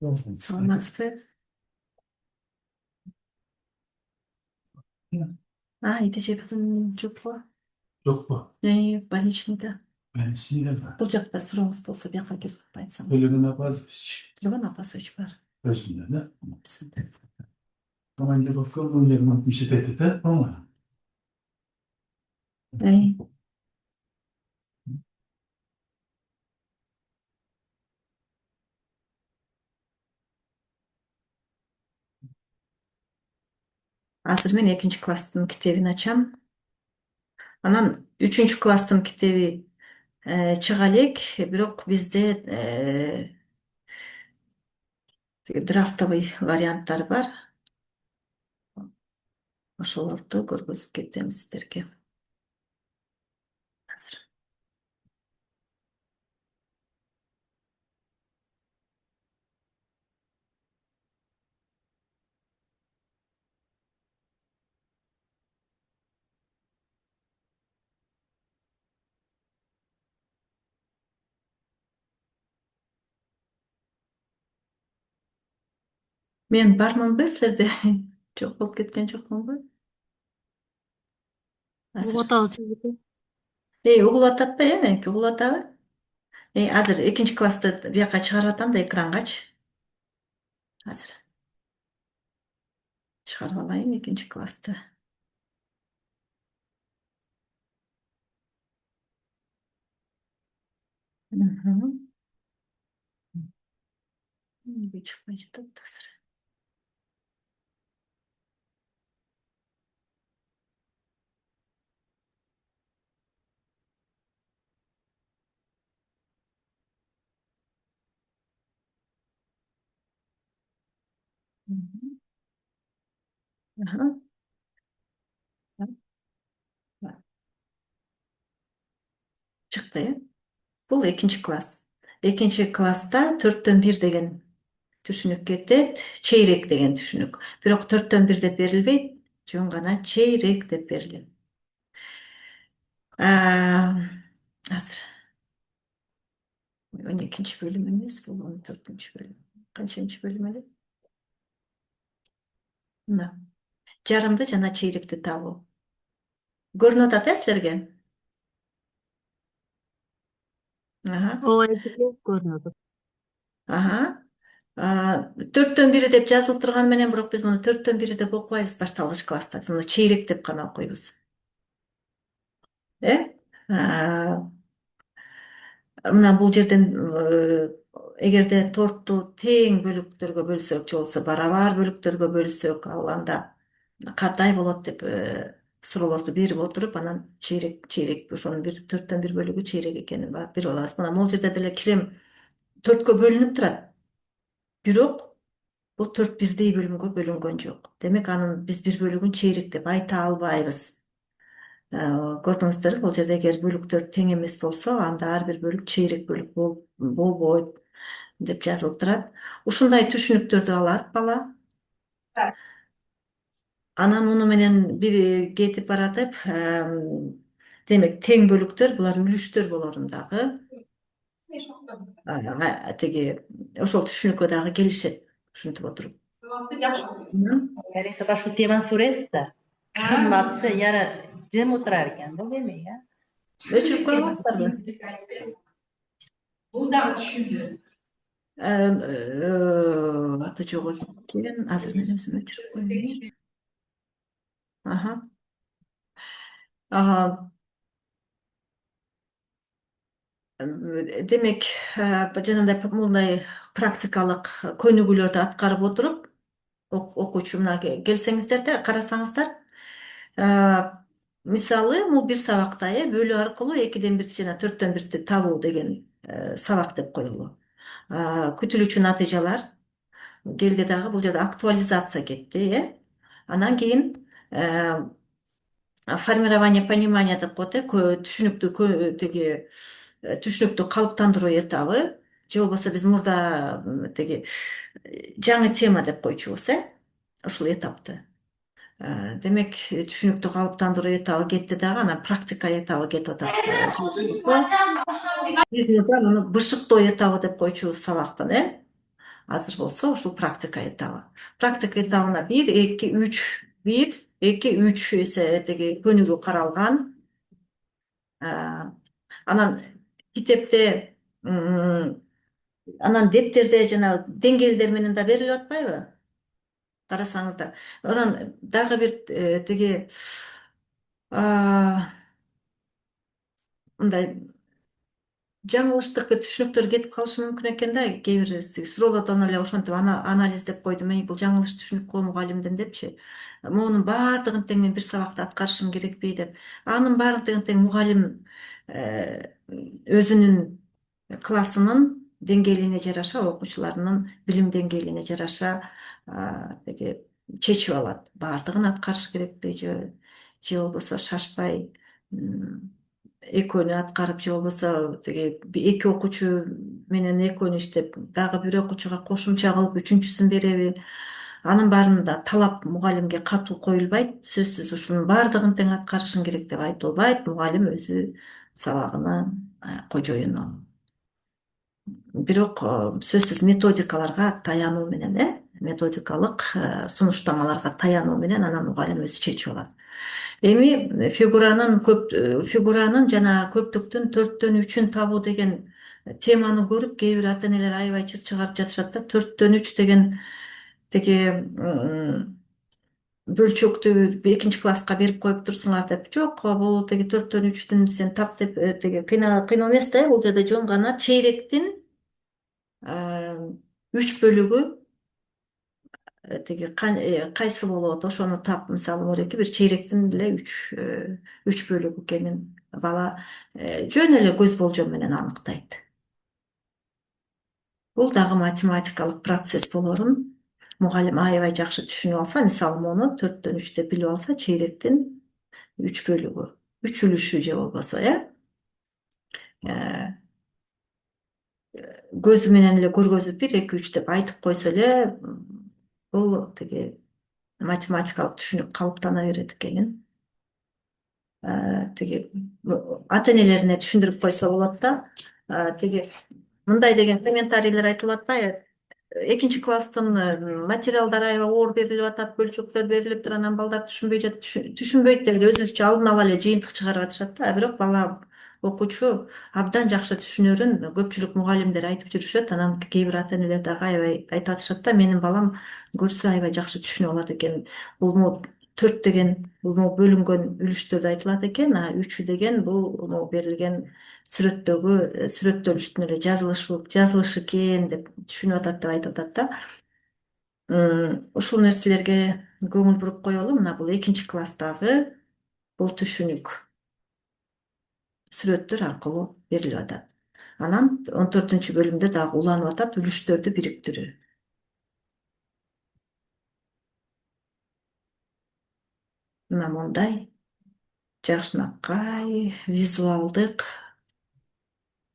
Саламатсызбы? Идежебин жокпу? Жокпу? Больничныйда. Больничныйда. Бул жакта сурооңуз болсо бияка кирип айтсаңыз. Төлөгөн Апазович. Төлөгөн Апасович бар. Өзүндө, да? Командировка бул 67 да, по-моему. Азыр мен 2-класстын китебин ачам. Анан 3-класстын китеби чыга элек, бирок бизде драфтовый варианттар бар. Ошолорду көргөзүп кетебиз сиздерге. Азыр. Мен бармынбы силерде? Жок болуп кеткен жокмунбу? Угуп атабыз сиздики. Угулуп ататпы, меники угулуп атабы? Азыр 2-классты бияка чыгарып атам да экрангач. Азыр. Чыгарып алайын 2-классты. Неге чыкпай жатат азыр? Чыкты, Бул 2-класс. 2-класста 4-1 деген түшүнүк кетет, чейрек деген түшүнүк. Бирок 4-1 деп берилбейт, жөн гана чейрек деп берилет. Азыр 12-нчи бөлүм эмес, бул 14-нчи бөлүм. Канчанчы бөлүм эле? Мына. Жарымды жана чейректи табуу. Көрүнүп атат силерге? Ооба, эжеке көрүнүп атат. 4-1 деп жазылып турган менен, бирок биз муну 4-1 деп окубайбыз башталгыч класста. Биз муну чейрек деп гана окуйбуз. Мына бул жерден эгерде торту тең бөлүктөргө бөлсөк, же болбосо барабар бөлүктөргө бөлсөк, ал анда кандай болот деп суроолорду берип отуруп, анан чейрек ошонун 4-1 бөлүгү чейрек экенин билип алабыз. Мына могул жерде деле кирем 4кө бөлүнүп турат. Бирок бул 4 бирдей бөлүмгө бөлүнгөн жок. Демек анын биз бир бөлүгүн чейрек деп айта албайбыз. Көрдүңүздөр, бул жерде эгер бөлүктөр тең эмес болсо, анда ар бир бөлүк чейрек бөлүк болбойт. деп жазылып турат. Ушундай түшүнүктөрдү алар бала. Анан муну менен бир кетип баратып, демек тең бөлүктөр булар үлүштөр болорун дагы тиги ошол түшүнүккө дагы келишет ушинтип отуруп. Yarısı şu teman suresi de. Şunun adı da yarı cem oturarken de değil mi ya? Өчүрүп кое аласыздарбы? Bu da düşündü. Аты жок экен. Азыр мен өзүм өчүрүп коеюн. Аха. Демек, жанагындай мындай практикалык көнүгүүлөрдү аткарып отуруп, окуучу мына келсеңиздер да карасаңыздар, мисалы бул бир сабакта бөлүү аркылуу 2-ден 1 жана 4-төн 1 табуу деген сабак деп коелу. Күтүлүүчү натыйжалар келди дагы, бул жерде актуализация кетти, Анан кийин формирование понимания деп коет, түшүнүктү калыптандыруу этабы, же болбосо биз мурда тиги жаңы тема деп койчубуз, ушул этапты. Демек, түшүнүктү калыптандыруу этабы кетти дагы, анан практика этабы кетип атат. Биз мурда муну бышыктоо этабы деп койчубуз сабактын, Азыр болсо ушул практика этабы. Практика этабына 1, 2, 3, 1, 2, 3 эсе тиги көнүгүү каралган. Анан китепте, анан дептерде жана деңгээлдер менен да берилип атпайбы? Карасаңыздар. Анан дагы бир тиги мындай жаңылыштык түшүнүктөр кетип калышы мүмкүн экен да. Кээ бир суроолордон эле ошентип анализдеп койдум, бул жаңылыш түшүнүккө мугалимдин депчи. Монун баардыгын тең мен бир сабакта аткарышым керекпи деп. Анын баардыгын тең мугалим өзүнүн классынын деңгээлине жараша, окуучуларынын билим деңгээлине жараша тиги чечип алат. Баардыгын аткарыш керекпи же болбосо шашпай экөөнү аткарып, же болбосо тиги 2 окуучу менен экөөнү иштеп, дагы бир окуучуга кошумча кылып 3-сүн береби? Анын баарында талап мугалимге катуу коюлбайт. Сөзсүз ушунун баардыгын тең аткарышың керек деп айтылбайт. Мугалим өзү сабагынын кожоюну. Бирок сөзсүз методикаларга таянуу менен, методикалык сунуштамаларга таянуу менен анан мугалим өзү чечип алат. Эми фигуранын жана көптүктүн 4-төн 3-үн табуу деген теманы көрүп, кээ бир ата энелер аябай чыр чыгарып жатышат да. 4-төн 3 деген тиги бөлчөктү 2 класска берип коюп турсуңар деп. Жок, бул тиги 4-төн 3-түн сен тап деп тиги кыйноо эмес да. Бул жерде жөн гана чейректин 3 бөлүгү тиги кайсы болот, ошону тап. Мисалы, мореки бир чейректин эле 3 бөлүгү экенин бала жөн эле көз болжом менен аныктайт. Бул дагы математикалык процесс болорун мугалим аябай жакшы түшүнүп алса, мисалы мону 4-төн 3 деп билип алса, чейректин 3 бөлүгү, 3 үлүшү же болбосо, көзү менен эле көргөзүп 1, 2, 3 деп айтып койсо эле, бул тиги математикалык түшүнүк калыптана берет экенин тиги ата энелерине түшүндүрүп койсо болот да. Тиги мындай деген комментарийлер айтылып атпайбы? 2-класстын материалдары аябай оор берилип атат, бөлчөктөр берилиптир, анан балдар түшүнбөйт деп өзүнчө алдын ала эле жыйынтык чыгарып атышат да. Бирок бала, окуучу абдан жакшы түшүнөрүн көпчүлүк мугалимдер айтып жүрүшөт. Анан кээ бир ата энелер дагы аябай айтып атышат да, менин балам көрсө аябай жакшы түшүнүп алат экен. Бул 4 деген бул бөлүнгөн үлүштөрдү айтылат экен, 3 деген бул берилген сүрөттөлүштүн эле жазылышы экен деп түшүнүп атат деп айтып атат да. Ушул нерселерге көңүл буруп коелу. Мына бул 2-класстагы бул түшүнүк сүрөттөр аркылуу берилип атат. Анан 14-бөлүмдө дагы уланып атат үлүштөрдү бириктирүү. Мына мондай жакшынакай визуалдык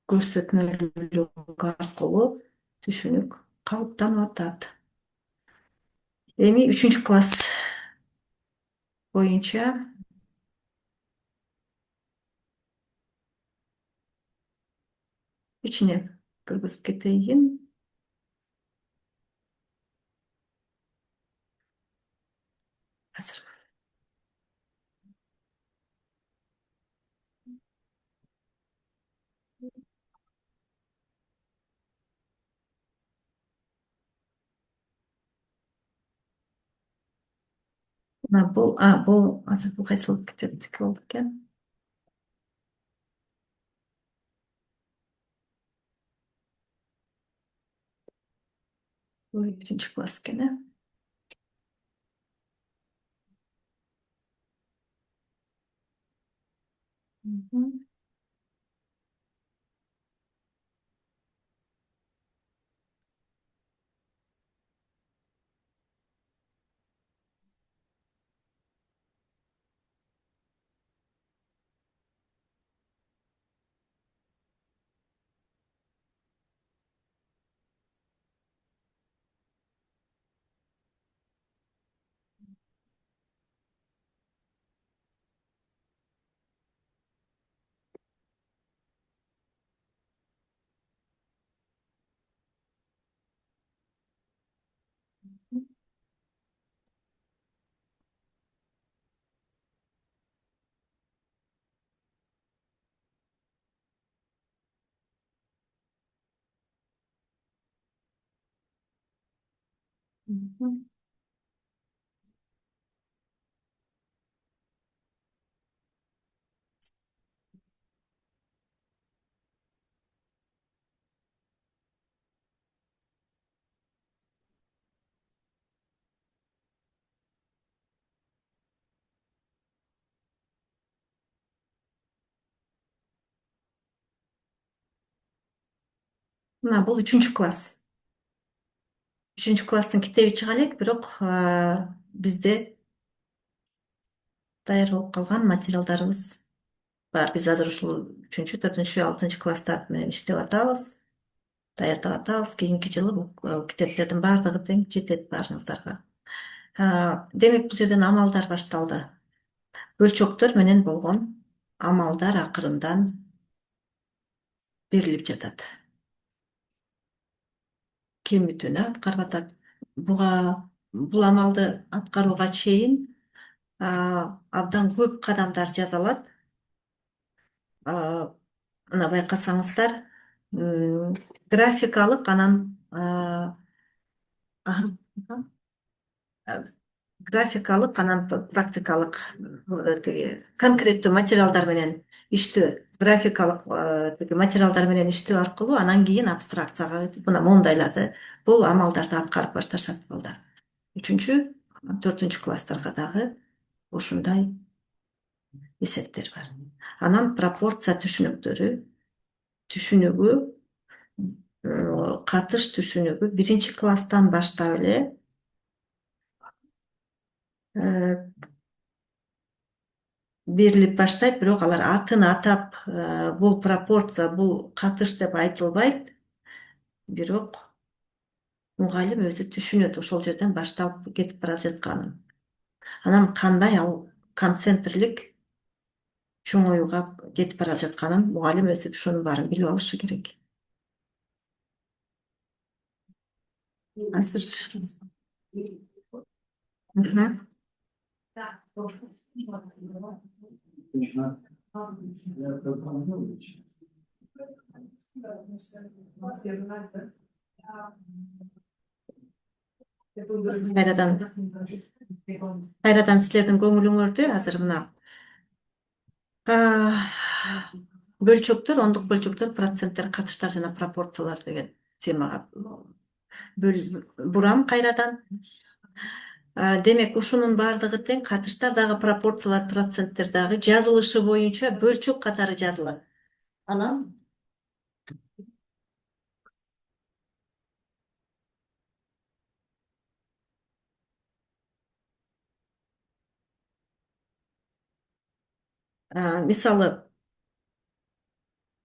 көрсөтмөлүүлүк аркылуу түшүнүк калыптанып атат. Эми 3-класс боюнча ичине кыргызып кетейин. Азыр бул азыр бул кайсыл китептики болду экен? Бул 1-класс экен, э? Мына бул 3-класс. 3-класстын китеби чыга элек, бирок бизде даяр болуп калган материалдарыбыз бар. Биз азыр ушул 3, 4, 6-класстар менен иштеп атабыз, даярдап атабыз. Кийинки жылы бул китептердин баардыгы тең жетет баарыңыздарга. Демек, бул жерден амалдар башталды. Бөлчөктөр менен болгон амалдар акырындан берилип жатат. Кем бүтүнү аткарып атат. Бул амалды аткарууга чейин абдан көп кадамдар жасалат. Мына байкасаңыздар, графикалык анан практикалык конкреттүү материалдар менен иштөө, графикалык материалдар менен иштөө аркылуу анан кийин абстракцияга өтүп, мына моундайларды, бул амалдарды аткарып башташат балдар. 3, 4-класстарга дагы ушундай эсептер бар. Анан пропорция түшүнүгү, катыш түшүнүгү 1-класстан баштап эле берилип баштайт, бирок алар атын атап, бул пропорция, бул катыш деп айтылбайт, бирок мугалим өзү түшүнөт ошол жерден башталып кетип бара жатканын. Анан кандай ал концентрлик чоңоюуга кетип бара жатканын мугалим өзү ошонун баарын билип алышы керек. Азыр кайрадан силердин көңүлүңөрдө азыр мына бөлчөктөр, ондук бөлчөктөр, проценттер, катыштар жана пропорциялар деген темага бурам кайрадан. Демек, ушунун баардыгы тең, катыштар дагы, пропорциялар, проценттер дагы жазылышы боюнча бөлчөк катары жазылат. Анан мисалы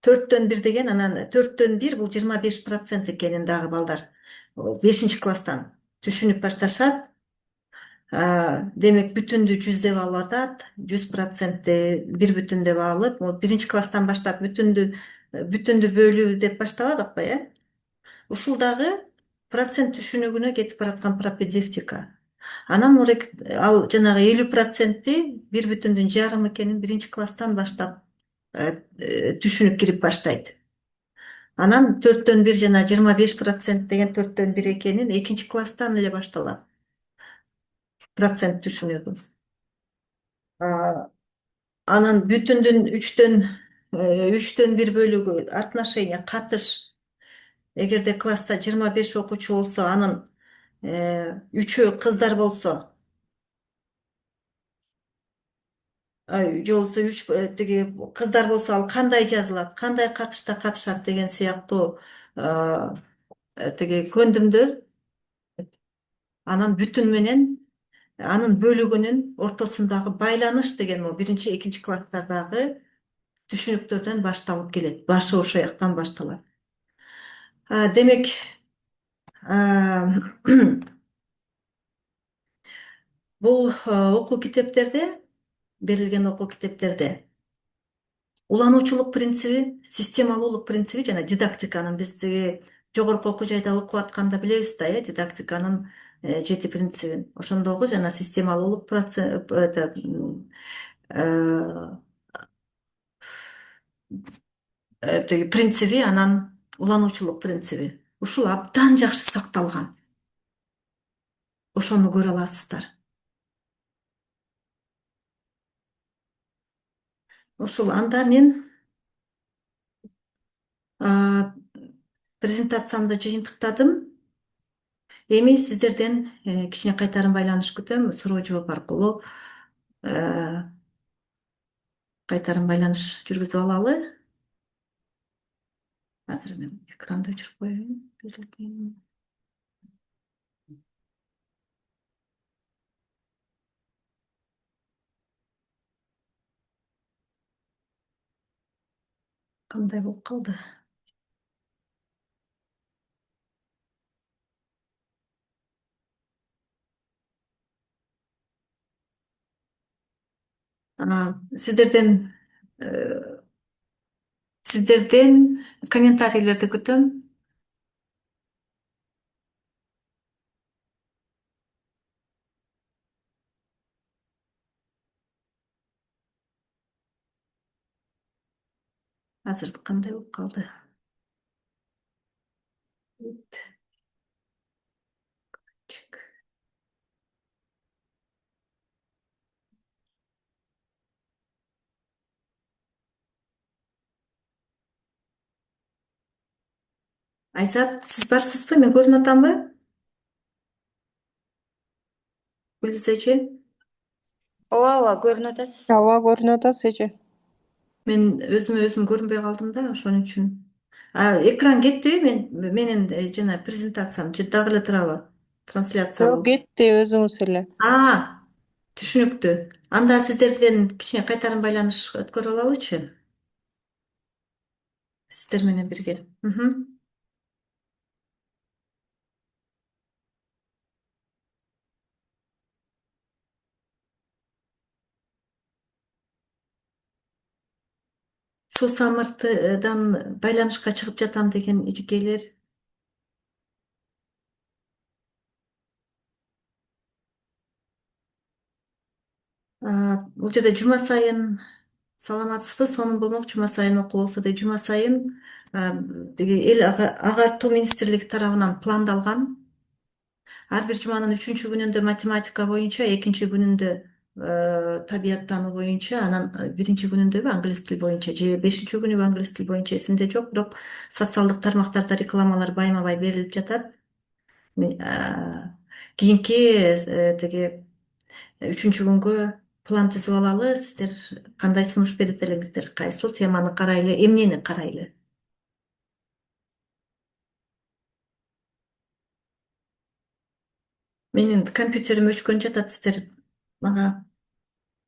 1/4 деген анан 1/4 бул 25% экенин дагы балдар 5-класстан түшүнүп башташат. Демек бүтүндү 100 деп алып атат, 100%, 1 бүтүн деп алып, 1-класстан баштап бүтүндү бөлүү деп башталат акпай, Ушул дагы процент түшүнүгүнө кетип бараткан пропедевтика. Анан ал жанагы 50%, 1/2 экенин 1-класстан баштап түшүнүп кирип баштайт. Анан 1/4 жана 25% деген 1/4 экенин 2-класстан эле башталат. Процент түшүнүгү. Анан бүтүндүн 3/1 бөлүгү отношение, катыш. Эгерде класста 25 окуучу болсо, анын 3-өө кыздар болсо, же болбосо тиги кыздар болсо, ал кандай жазылат, кандай катышта катышат деген сыяктуу тиги көндүмдөр. Анан бүтүн менен анын бөлүгүнүн ортосундагы байланыш деген 1-2-класстардагы түшүнүктөрдөн башталып келет. Башы ошол жактан башталат. Демек, бул берилген окуу китептерде улануучулук принциби, системалуулук принциби жана дидактиканын биз жогорку окуу жайда окуп атканда билебиз да, дидактиканын 7 принцибин. Ошондогу жана системалуулук принциби, анан улануучулук принциби. Ушул абдан жакшы сакталган. Ошону көрө аласыздар. Ушул анда мен презентациямды жыйынтыктадым. Эми сиздерден кичине кайтарым байланыш күтөм, суроо жооп аркылуу кайтарым байланыш жүргүзүп алалы. Азыр мен экранды өчүрүп коеюн. Кандай болуп калды? Сиздерден комментарийлерди күтөм. Азыр кандай болуп калды? Айзат, сиз барсызбы? Мен көрүнүп атамбы? Гүлиз эже? Ооба, көрүнүп атасыз. Ооба, көрүнүп атасыз эже. Мен өзүм көрүнбөй калдым да, ошон үчүн. Экран кеттиби? Менин жана презентациям дагы эле турабы? Трансляция Жок, болуп. кетти өзүңүз эле. Түшүнүктүү. Анда сиздерден кичине кайтарым байланыш өткөрүп алалычы? Сиздер менен бирге. Суу самыртыдан байланышка чыгып жатам деген эжекелер. Бул жерде жума сайын саламатсызбы? Сонун болмок, жума сайын окуу болсо да, жума сайын эл агартуу министрлиги тарабынан пландалган. Ар бир жуманын 3-күнүндө математика боюнча, 2-күнүндө табияттануу боюнча, анан 1-күнүндөбү англис тили боюнча, же 5-күнүбү англис тили боюнча эсимде жок, бирок социалдык тармактарда рекламалар байма-бай берилип жатат. Кийинки тиги 3-күнгө план түзүп алалы. Сиздер кандай сунуш берип элеңиздер? Кайсыл теманы карайлы, эмнени карайлы? Менин компьютерим өчкөн жатат, сиздер мага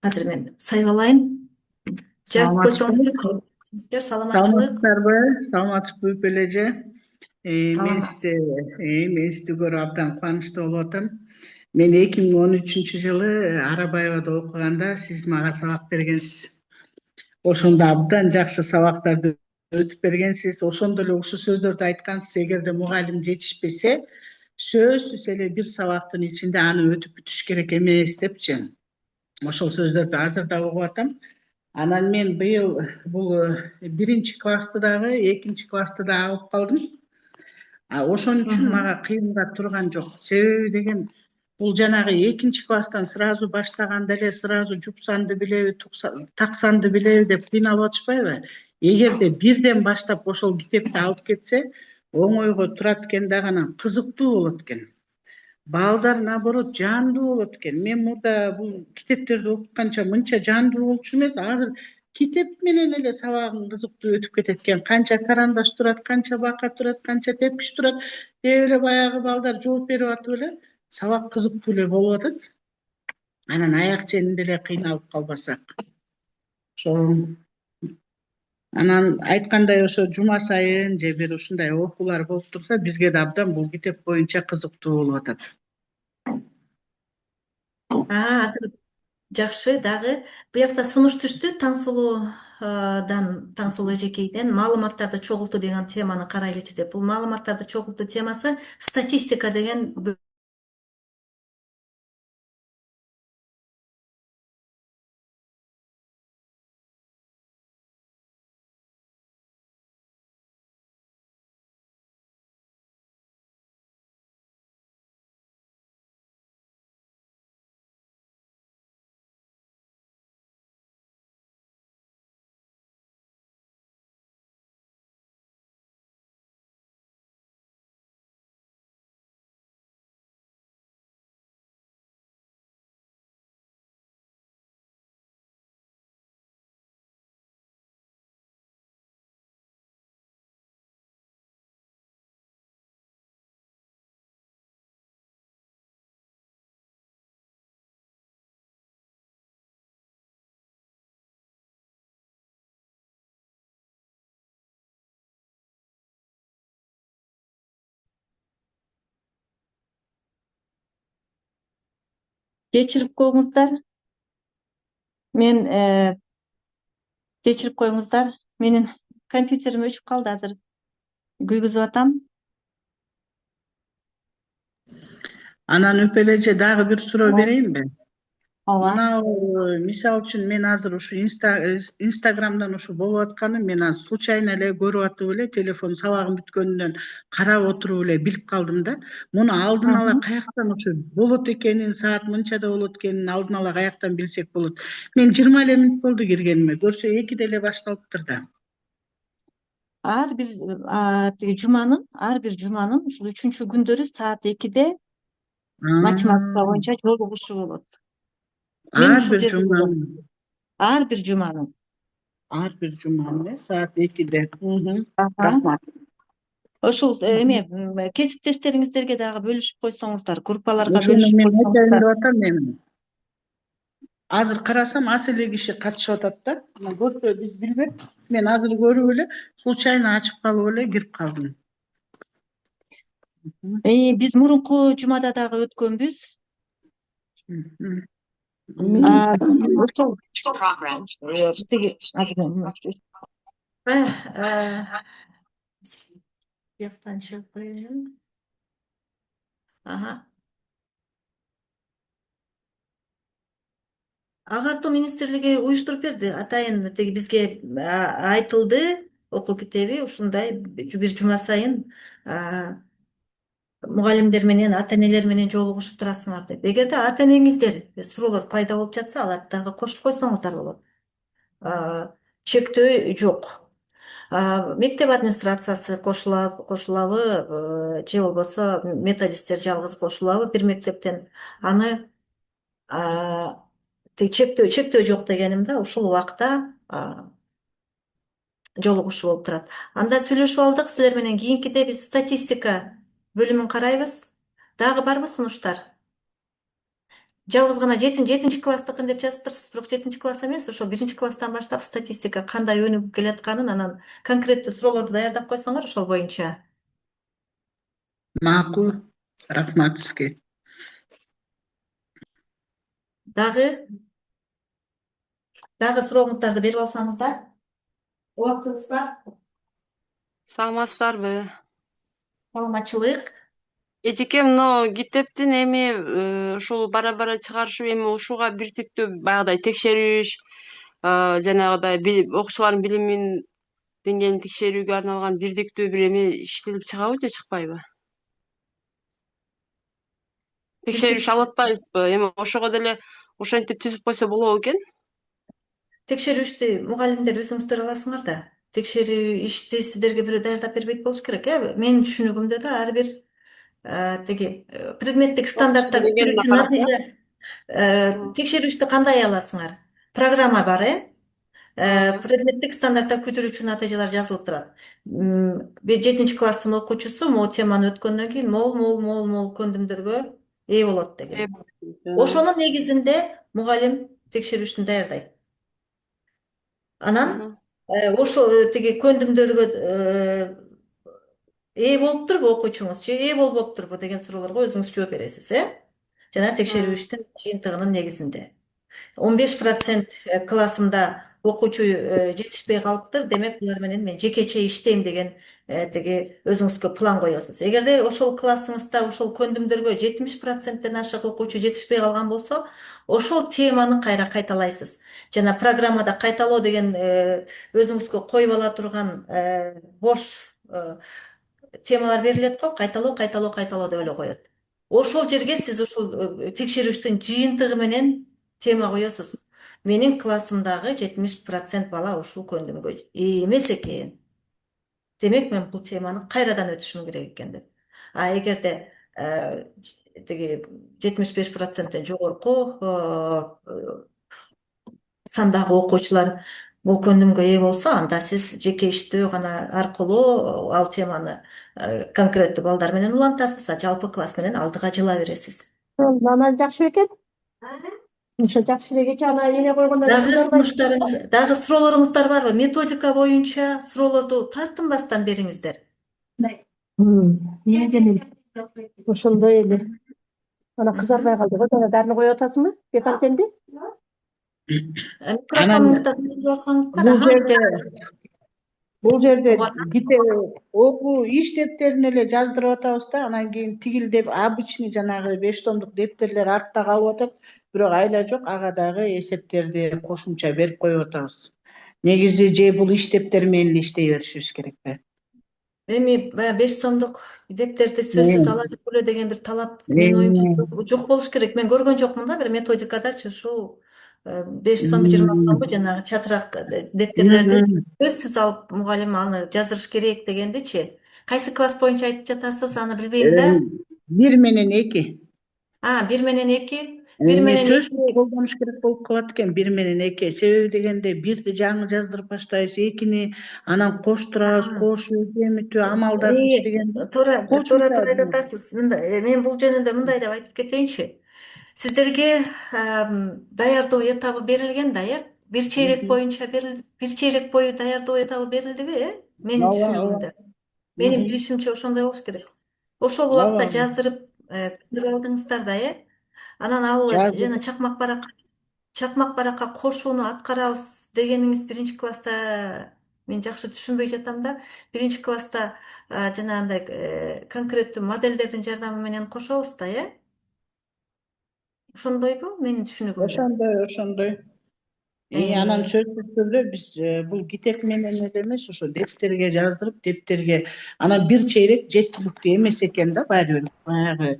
азыр мен сайып алайын. Жазып койсоңуздар. Сиздер саламатчылык. Саламатсыздарбы? Саламатчылыкпы Үпележе? Саламат. Мен сизди көрүп абдан кубанычтуу болуп атам. Мен 2013-жылы Арабаевада окуганда сиз мага сабак бергенсиз. Ошондо абдан жакшы сабактарды өтүп бергенсиз. Ошондо эле ушул сөздөрдү айткансыз. Эгерде мугалим жетишпесе, сөзсүз эле бир сабактын ичинде аны өтүп бүтүш керек эмес депчи. Ошол сөздөрдү азыр да угуп атам. Анан мен быйыл бул биринчи классты дагы, экинчи классты да алып калдым. Ошон үчүн мага кыйынга турган жок. Себеби деген бул жанагы экинчи класстан сразу баштаганда эле сразу жупсанды билеби, таксанды билеби деп кыйналып атышпайбы? Эгерде бирден баштап ошол китепти алып кетсе, оңойго турат экен дагы, анан кызыктуу болот экен. Балдар наоборот жандуу болот экен. Мен мурда бул китептерди окутканча мынча жандуу болчу эмес. Азыр китеп менен эле сабагым кызыктуу өтүп кетет экен. Канча карандаш турат, канча бака турат, канча тепкич турат деп эле баягы балдар жооп берип атып эле сабак кызыктуу эле болуп атат. Анан аяк ченинде эле кыйналып калбасак. Ошо анан айткандай ошо жума сайын же бир ушундай окуулар болуп турса, бизге да абдан бул китеп боюнча кызыктуу болуп атат. Азыр жакшы дагы буякта сунуш түштү. Таңсулуу эжекейден маалыматтарды чогултуу деген теманы карайлычы деп. Бул маалыматтарды чогултуу темасы статистика деген кечирип коюңуздар. Кечирип коюңуздар. Менин компьютерим өчүп калды азыр. Күйгүзүп атам. Анан Үпележе дагы бир суроо берейинби? Ооба. Мына мисал үчүн мен азыр ушу Инстаграмдан ушу болуп атканын мен азыр случайно эле көрүп атып эле телефон сабагым бүткөндөн карап отуруп эле билип калдым да. Муну алдын ала каяктан ушу болот экенин, саат мынчада болот экенин алдын ала каяктан билсек болот. Мен 20 эле мүнөт болду киргениме. Көрсө 2-де эле башталыптыр да. Ар бир жуманын ушул 3-күндөрү саат 2-де математика боюнча жолугушуу болот. Ар бир жуманын саат 2-де. Рахмат. Ошол кесиптештериңиздерге дагы бөлүшүп койсоңуздар, группаларга Ошону бөлүшүп мен айтайын койсоңуздар. деп атам мен. Азыр карасам аз эле киши катышып атат да. Көрсө биз билбек. Мен азыр көрүп эле случайно ачып калып эле кирип калдым. Биз мурунку жумада дагы өткөнбүз. Бияктан чыгып коеюн. Агартуу министрлиги уюштуруп берди. Атайын бизге айтылды, окуу китеби ушундай бир жума сайын мугалимдер менен, ата-энелер менен жолугушуп турасыңар деп. Эгерде ата-энеңиздер суроолор пайда болуп жатса, аларды дагы кошуп койсоңуздар болот. Чектөө жок. Мектеп администрациясы кошулабы, же болбосо методисттер жалгыз кошулабы бир мектептен. Аны чектөө жок дегеним да, ушул убакта жолугушуу болуп турат. Анда сүйлөшүп алдык силер менен. Кийинкиде биз статистика бөлүмүн карайбыз. Дагы барбы сунуштар? жалгыз гана жетинчи класстыкын деп жазыптырсыз, бирок жетинчи класс эмес, ошо биринчи класстан баштап статистика кандай өнүгүп келатканын, анан конкреттүү суроолорду даярдап койсоңор ошол боюнча. Макул. Рахмат сизге. Дагы сурооңуздарды берип алсаңыздар. Убактыбыз бар. Саламатсыздарбы? Саламатчылык. Эжеке, мына китептин эми ушул бара чыгарышып эми ушуга биртиктүү баягыдай текшериш, жанагыдай окуучулардын билимин деңгээлин текшерүүгө арналган бирдиктүү бир эме иштелип чыгабы же чыкпайбы? Текшериш алып атпайбызбы? Эми ошого деле ошентип түзүп койсо болобу экен? Текшерүү ишти мугалимдер өзүңүздөр аласыңар да. Текшерүү ишти сиздерге бирөө даярдап бербейт болуш керек, Менин түшүнүгүмдө да ар бир тиги предметтик стандартта дегенди күтүлүүчү карап, натыйжа текшерүү ишти кандай аласыңар? Программа бар, предметтик стандартта күтүлүүчү натыйжалар жазылып турат. 7-класстын окуучусу могу теманы өткөндөн кийин мол көндүмдөргө ээ болот деген. Ошонун негизинде мугалим текшерүү ишин даярдайт. Анан ошо тиги көндүмдөргө ээ болуптурбу окуучуңуз же ээ болбоптурбу деген суроолорго өзүңүз жооп бересиз, жана текшерүү иштин жыйынтыгынын негизинде. 15% классымда окуучу жетишпей калыптыр, демек булар менен мен жекече иштейм деген тиги өзүңүзгө план коесуз. Эгерде ошол классыңызда ошол көндүмдөргө 70%ден ашык окуучу жетишпей калган болсо, ошол теманы кайра кайталайсыз. Жана программада кайталоо деген өзүңүзгө коюп ала турган бош темалар берилет го, кайталоо деп эле коет. Ошол жерге сиз ушул текшерүү иштин жыйынтыгы менен тема коесуз. Менин классымдагы 70% бала ушул көндүмгө ээ эмес экен. Демек мен бул теманы кайрадан өтүшүм керек экен деп. А эгерде тиги 75%ден жогорку сандагы окуучулар бул көндүмгө ээ болсо, анда сиз жеке иштөө гана аркылуу ал теманы конкреттүү балдар менен улантасыз, жалпы класс менен алдыга жыла бересиз. Намаз жакшы экен. Ошо жакшы эле анан эме койгондон Дагы суроолоруңуздар барбы? Методика боюнча суроолорду тартынбастан бериңиздер. Ошондой эле. Анан кызарбай калды го, жана дарыны коюп атасыңбы? Бекантенди? Бул жерде окуу иштептерин эле жаздырып атабыз да, анан кийин тигилдеп обычный жанагы 5 томдук дептерлер артта калып атат, бирок айла жок, ага дагы эсептерди кошумча берип коюп атабыз. Негизи же бул иштептер менен эле иштей беришибиз керекпи? Эми баягы 5 сомдук дептерди сөзсүз ала жүргүлө деген бир талап менин оюмча жок болуш керек. Мен көргөн жокмун да бир методикадачы ушул 5 сом, 20 сомбу жанагы чатырак дептерлерди сөзсүз алып мугалим аны жаздырыш керек дегендичи. Кайсы класс боюнча айтып жатасыз, аны билбейм да. 1 менен 2. 1 менен 2. Сөзсүз колдонуш керек болуп калат экен 1 менен 2. Себеби дегенде 1ди жаңы жаздырып баштайбыз, 2-ни анан коштурабыз, кошуу, темитүү, амалдарды иштегенде. Туура айтып атасыз. Мен бул жөнүндө мындай деп айтып кетейинчи. Сиздерге даярдоо этабы берилген да, бир чейрек боюнча берилди, бир чейрек бою даярдоо этабы берилдиби, менин түшүнүгүмдө. Менин билишимче ошондой болуш керек. Ошол убакта жаздырып көрүп алдыңыздар да, Анан ал жана чакмак баракка кошууну аткарабыз дегениңиз 1-класста мен жакшы түшүнбөй жатам да. 1-класста жанагындай конкреттүү модельдердин жардамы менен кошобуз да, Ошондойбу менин түшүнүгүмдө? Ошондой. Анан сөзсүз түрдө биз бул китеп менен эле эмес, ошо дептерге жаздырып, дептерге анан бир чейрек жеткиликтүү эмес экен да, баары бир. Баягы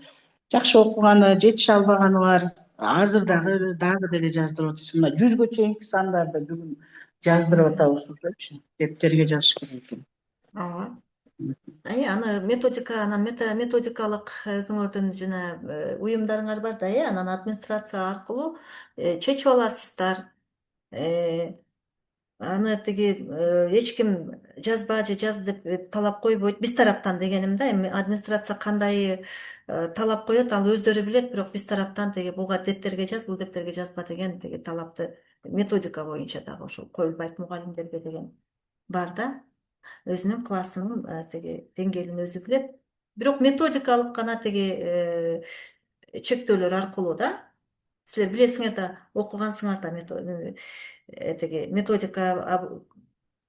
жакшы окуганы, жетише албаганы бар. Азыр дагы деле жаздырып атабыз. Мына 100гө чейинки сандарды бүгүн жаздырып атабыз ошочу. Дептерге жазыш керек экен. Ооба. Аны методикалык өзүңөрдүн жана уюмдарыңар бар да, анан администрация аркылуу чечип аласыздар. аны тиги эч ким жазба же жаз деп талап койбойт биз тараптан дегеним да. Эми администрация кандай талап коет, ал өздөрү билет, бирок биз тараптан тиги буга дептерге жаз, бул дептерге жазба деген тиги талапты методика боюнча дагы ошол коюлбайт мугалимдерге деген бар да. Өзүнүн классынын тиги деңгээлин өзү билет. Бирок методикалык гана тиги чектөөлөр аркылуу да. Силер билесиңер да, окугансыңар да тиги методика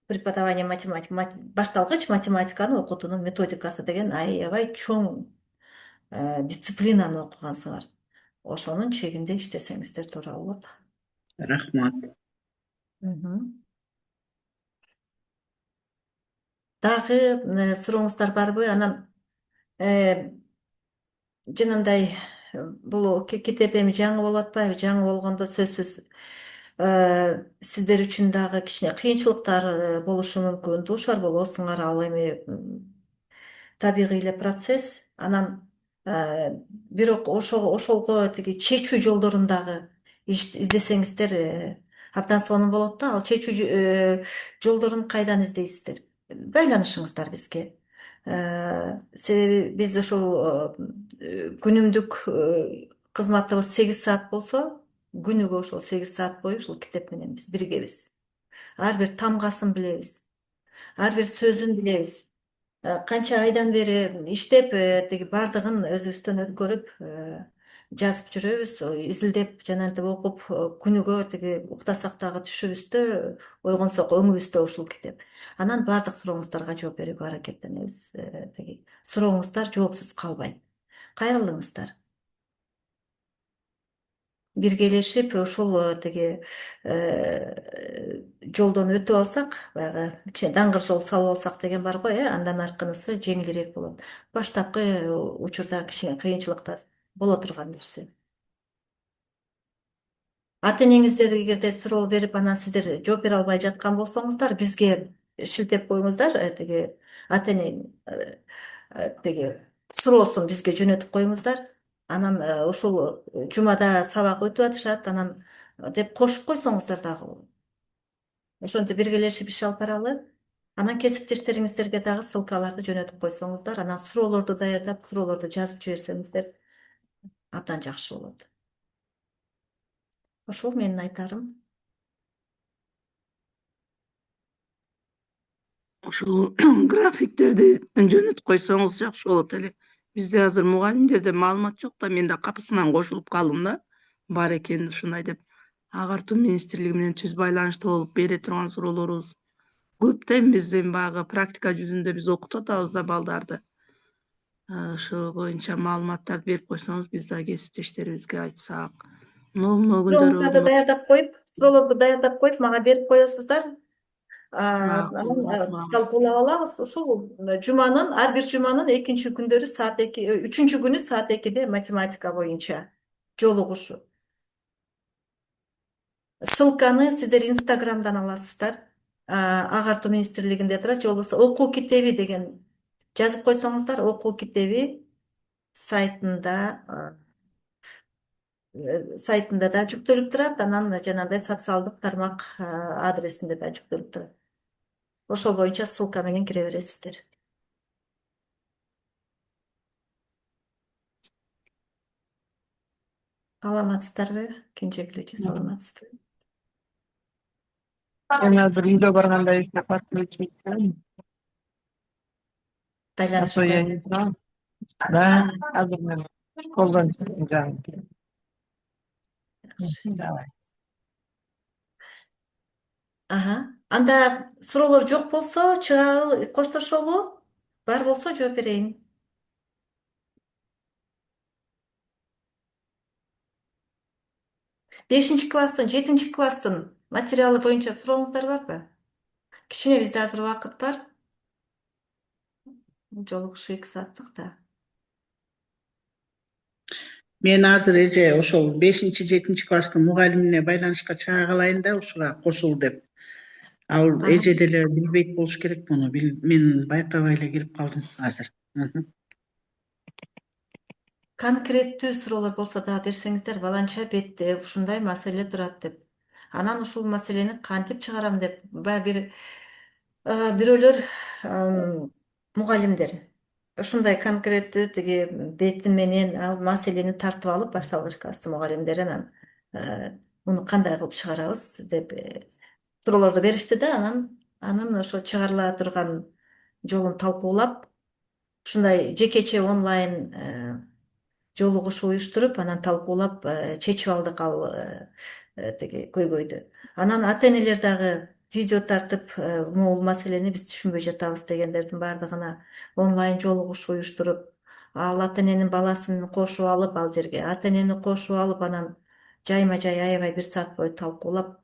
преподавание математика, башталгыч математиканы окутуунун методикасы деген аябай чоң дисциплинаны окугансыңар. Ошонун чегинде иштесеңиздер туура болот. Рахмат. Дагы сурооңуздар барбы? Анан жанагындай бул китеп эми жаңы болуп атпайбы? Жаңы болгондо сөзсүз сиздер үчүн дагы кичине кыйынчылыктар болушу мүмкүн. Дуушар болосуңар, ал эми табигый эле процесс. Анан бирок ошолго тиги чечүү жолдорун дагы издесеңиздер абдан сонун болот да. Ал чечүү жолдорун кайдан издейсиздер? Байланышыңыздар бизге. Себеби биз ошол күнүмдүк кызматыбыз 8 саат болсо, күнүгө ошол 8 саат бою ушул китеп менен биз биргебиз. Ар бир тамгасын билебиз. Ар бир сөзүн билебиз. Канча айдан бери иштеп, тиги бардыгын өзүбүздөн өткөрүп, жазып жүрөбүз, изилдеп, жанагынтип окуп, күнүгө тиги уктасак дагы түшүбүздө, ойгонсок өңүбүздө ушул китеп. Анан бардык сурооңуздарга жооп берүүгө аракеттенебиз. Тиги сурооңуздар жоопсуз калбайт. Кайрылыңыздар. Биргелешип ушул тиги жолдон өтүп алсак, баягы кичине даңгыр жол салып алсак деген бар го, андан аркынысы жеңилирээк болот. Баштапкы учурда кичине кыйынчылыктар боло турган нерсе. Ата энеңиздер эгерде суроо берип, анан сиздер жооп бере албай жаткан болсоңуздар, бизге шилтеп коюңуздар, тиги ата эне тиги суроосун бизге жөнөтүп коюңуздар. Анан ушул жумада сабак өтүп атышат, анан деп кошуп койсоңуздар дагы болот. Ошентип биргелешип иш алып баралы. Анан кесиптештериңиздерге дагы ссылкаларды жөнөтүп койсоңуздар, анан суроолорду даярдап, суроолорду жазып жиберсеңиздер абдан жакшы болот. Ошол менин айтарым. Ушул графиктерди жөнөтүп койсоңуз жакшы болот эле. Бизде азыр мугалимдерде маалымат жок да, мен да капысынан кошулуп калдым да. Бар экен ушундай деп. Агартуу министрлиги менен түз байланышта болуп бере турган суроолорубуз көп да. Биз эми баягы практика жүзүндө биз окутуп атабыз да балдарды. Ошол боюнча маалыматтарды берип койсоңуз, биз да кесиптештерибизге айтсак. Мына күндөрү Суроолорду даярдап коюп, суроолорду даярдап коюп, мага берип коесуздар. Талкуулап алабыз. Ушул жуманын, ар бир жуманын экинчи күндөрү саат 2, үчүнчү күнү саат 2-де математика боюнча жолугушуу. Ссылканы сиздер Инстаграмдан аласыздар. Агартуу министрлигинде турат, же болбосо окуу китеби деген жазып койсоңуздар, окуу китеби сайтында да жүктөлүп турат, анан жанагындай социалдык тармак адресинде да жүктөлүп турат. Ошол боюнча ссылка менен кире бересиздер. Саламатсыздарбы? Кенжеклечи, саламатсызбы? Мен азыр үйдө барганда сапат өтүп Байланышып да, азыр мен школдон чыктым жаңы. Давай. Анда суроолор жок болсо, чыгалы, коштошолу. Бар болсо жооп берейин. Бешинчи класстын, 7 класстын материалы боюнча сурооңуздар барбы? Кичине бизде азыр убакыт бар. Жолугушуу 2 сааттык да. Мен азыр эже ошол 5-7 класстын мугалимине байланышка чыга калайын да, ушуга кошул деп. Ал эже деле билбейт болуш керек муну. Мен байкабай эле келип калдым азыр. Конкреттүү суроолор болсо да берсеңиздер, баланча бетте ушундай маселе турат деп. Анан ушул маселени кантип чыгарам деп баягы бирөөлөр мугалимдер ушундай конкреттүү тиги бети менен ал маселени тартып алып башталгыч класстын мугалимдери анан муну кандай кылып чыгарабыз деп суроолорду беришти да анан ошо чыгарыла турган жолун талкуулап ушундай жекече онлайн жолугушуу уюштуруп анан талкуулап чечип алдык ал тиги көйгөйдү. Анан ата энелер дагы видео тартып бул маселени биз түшүнбөй жатабыз дегендердин баардыгына онлайн жолугушуу уюштуруп ал ата эненин баласын кошуп алып ал жерге ата энени кошуп алып анан жайма жай аябай 1 саат бою талкуулап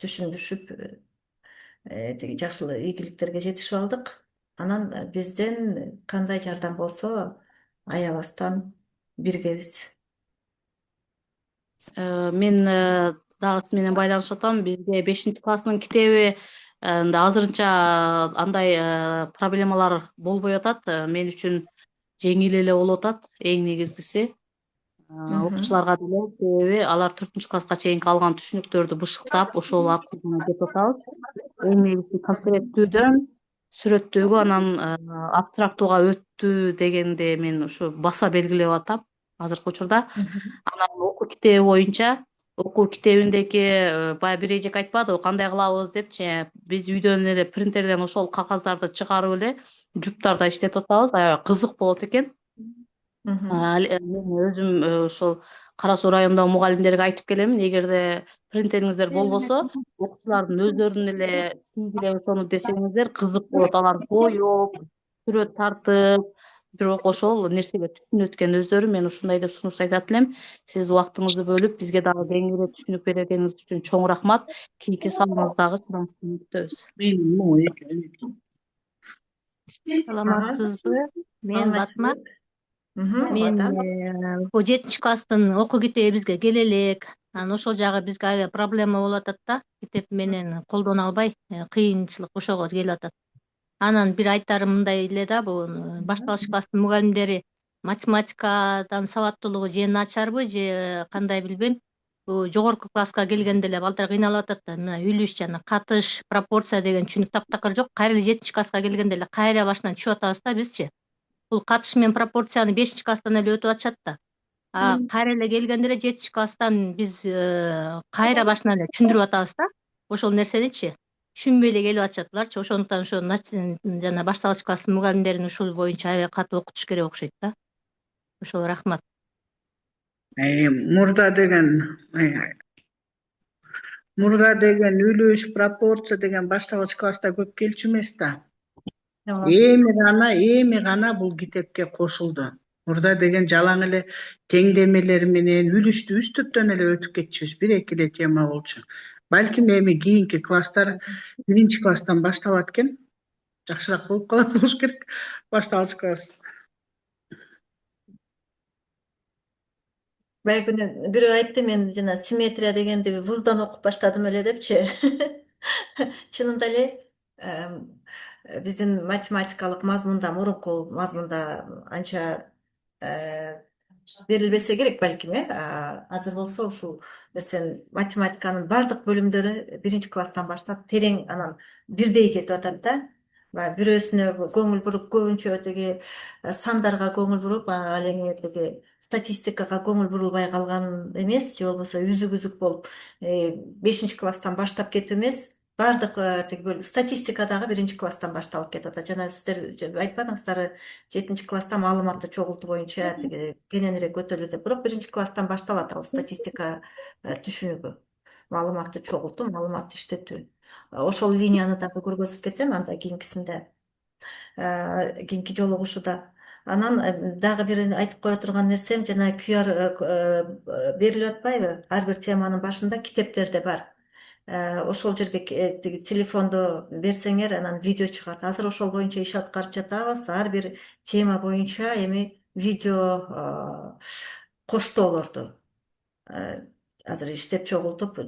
түшүндүрүшүп тиги жакшы ийгиликтерге жетишип алдык. Анан бизден кандай жардам болсо аябастан биргебиз. Мен дагы сиз менен байланышып атам. Бизде 5-класстын китеби азырынча андай проблемалар болбой атат. Мен үчүн жеңил эле болуп атат, эң негизгиси. Окуучуларга деле, себеби алар 4-класска чейинки алган түшүнүктөрдү бышыктап, ошол аркылуу кетип атабыз. Эң негизги конкреттүүдөн сүрөттөөгө анан абстрактууга өттү дегенди мен ушу баса белгилеп атам азыркы учурда. Анан окуу китеби боюнча, окуу китебиндеги баягы бир эжек айтпадыбы, кандай кылабыз депчи, биз үйдөн эле принтерден ошол кагаздарды чыгарып эле жуптарда иштетип атабыз. Аябай кызык болот экен. Мен өзүм ошол Кара Суу районундагы мугалимдерге айтып келемин, эгерде принтериңиздер болбосо, окуучулардын өздөрүнүн эле тийгилеп ошону десеңиздер кызык болот. Алар боеп, сүрөт тартып, бирок ошол нерсеге түшүнөт экен өздөрү. Мен ушундай деп сунуш айтат элем. Сиз убактыңызды бөлүп, бизге дагы кеңири эле түшүнүк бергениңиз үчүн чоң рахмат. Кийинки салымыңыздагы чыдамдуулукту күтөбүз. Саламатсызбы? Мен Батма. Мен бул 7-класстын окуу китеби бизге келе элек. Анан ошол жагы бизге аябай проблема болуп атат да. Китеп менен колдоно албай, кыйынчылык ошого келип атат. Анан бир айтарым мындай эле да, бул башталгыч класстын мугалимдери математикадан сабаттуулугу же начарбы, же кандай билбейм. Бул жогорку класска келгенде эле балдар кыйналып атат да. Мына үлүш жана катыш, пропорция деген түшүнүк таптакыр жок. Кайра эле 7-класска келгенде эле кайра башынан түшүп атабыз да бизчи. Бул катыш менен пропорцияны 5-класстан эле өтүп атышат да. Кайра эле келгенде эле 7-класстан биз кайра башынан эле түшүндүрүп атабыз да. Ошол нерсеничи түшүнбөй эле келип атышат буларчы. Ошондуктан ошо жана башталгыч класстын мугалимдерин ушул боюнча аябай катуу окутуш керек окшойт да. Ошол рахмат. Мурда деген үлүш, пропорция деген башталгыч класста көп келчү эмес да. Эми гана бул китепке кошулду. Мурда деген жалаң эле теңдемелер менен үлүштү үстүртөн эле өтүп кетчүбүз. 1-2 эле тема болчу. Балким эми кийинки класстар 1-класстан башталат экен. Жакшыраак болуп калат болуш керек. Башталгыч класс. Баягы күнү бирөө айтты, мен жана симметрия дегенди вуздан окуп баштадым эле депчи. Чынында эле биздин математикалык мазмунда, мурунку мазмунда анча берилбесе керек балким, азыр болсо ушул нерсенин математиканын бардык бөлүмдөрү 1-класстан баштап терең анан бирдей кетип атат да. Бирөөсүнө көңүл буруп, көбүнчө тиги сандарга көңүл буруп, ал эми тиги статистикага көңүл бурулбай калган эмес, же болбосо үзүк болуп 5-класстан баштап кетүү эмес. Бардык тиги статистика дагы 1-класстан башталып кетип атат. Жана сиздер айтпадыңыздар 7-класста маалыматты чогултуу боюнча тиги кененирээк өтөлү деп. Бирок 1-класстан башталат ал статистика түшүнүгү. Маалыматты чогултуу, маалыматты иштетүү. Ошол линияны дагы көргөзүп кетем анда кийинкисинде, кийинки жолугушууда. Анан дагы бир айтып кое турган нерсем, жана QR берилип атпайбы? Ар бир теманын башында китептерде бар. Ошол жерге тиги телефонду берсеңер, анан видео чыгат. Азыр ошол боюнча иш аткарып жатабыз. Ар бир тема боюнча эми видео коштоолорду азыр иштеп чогултуп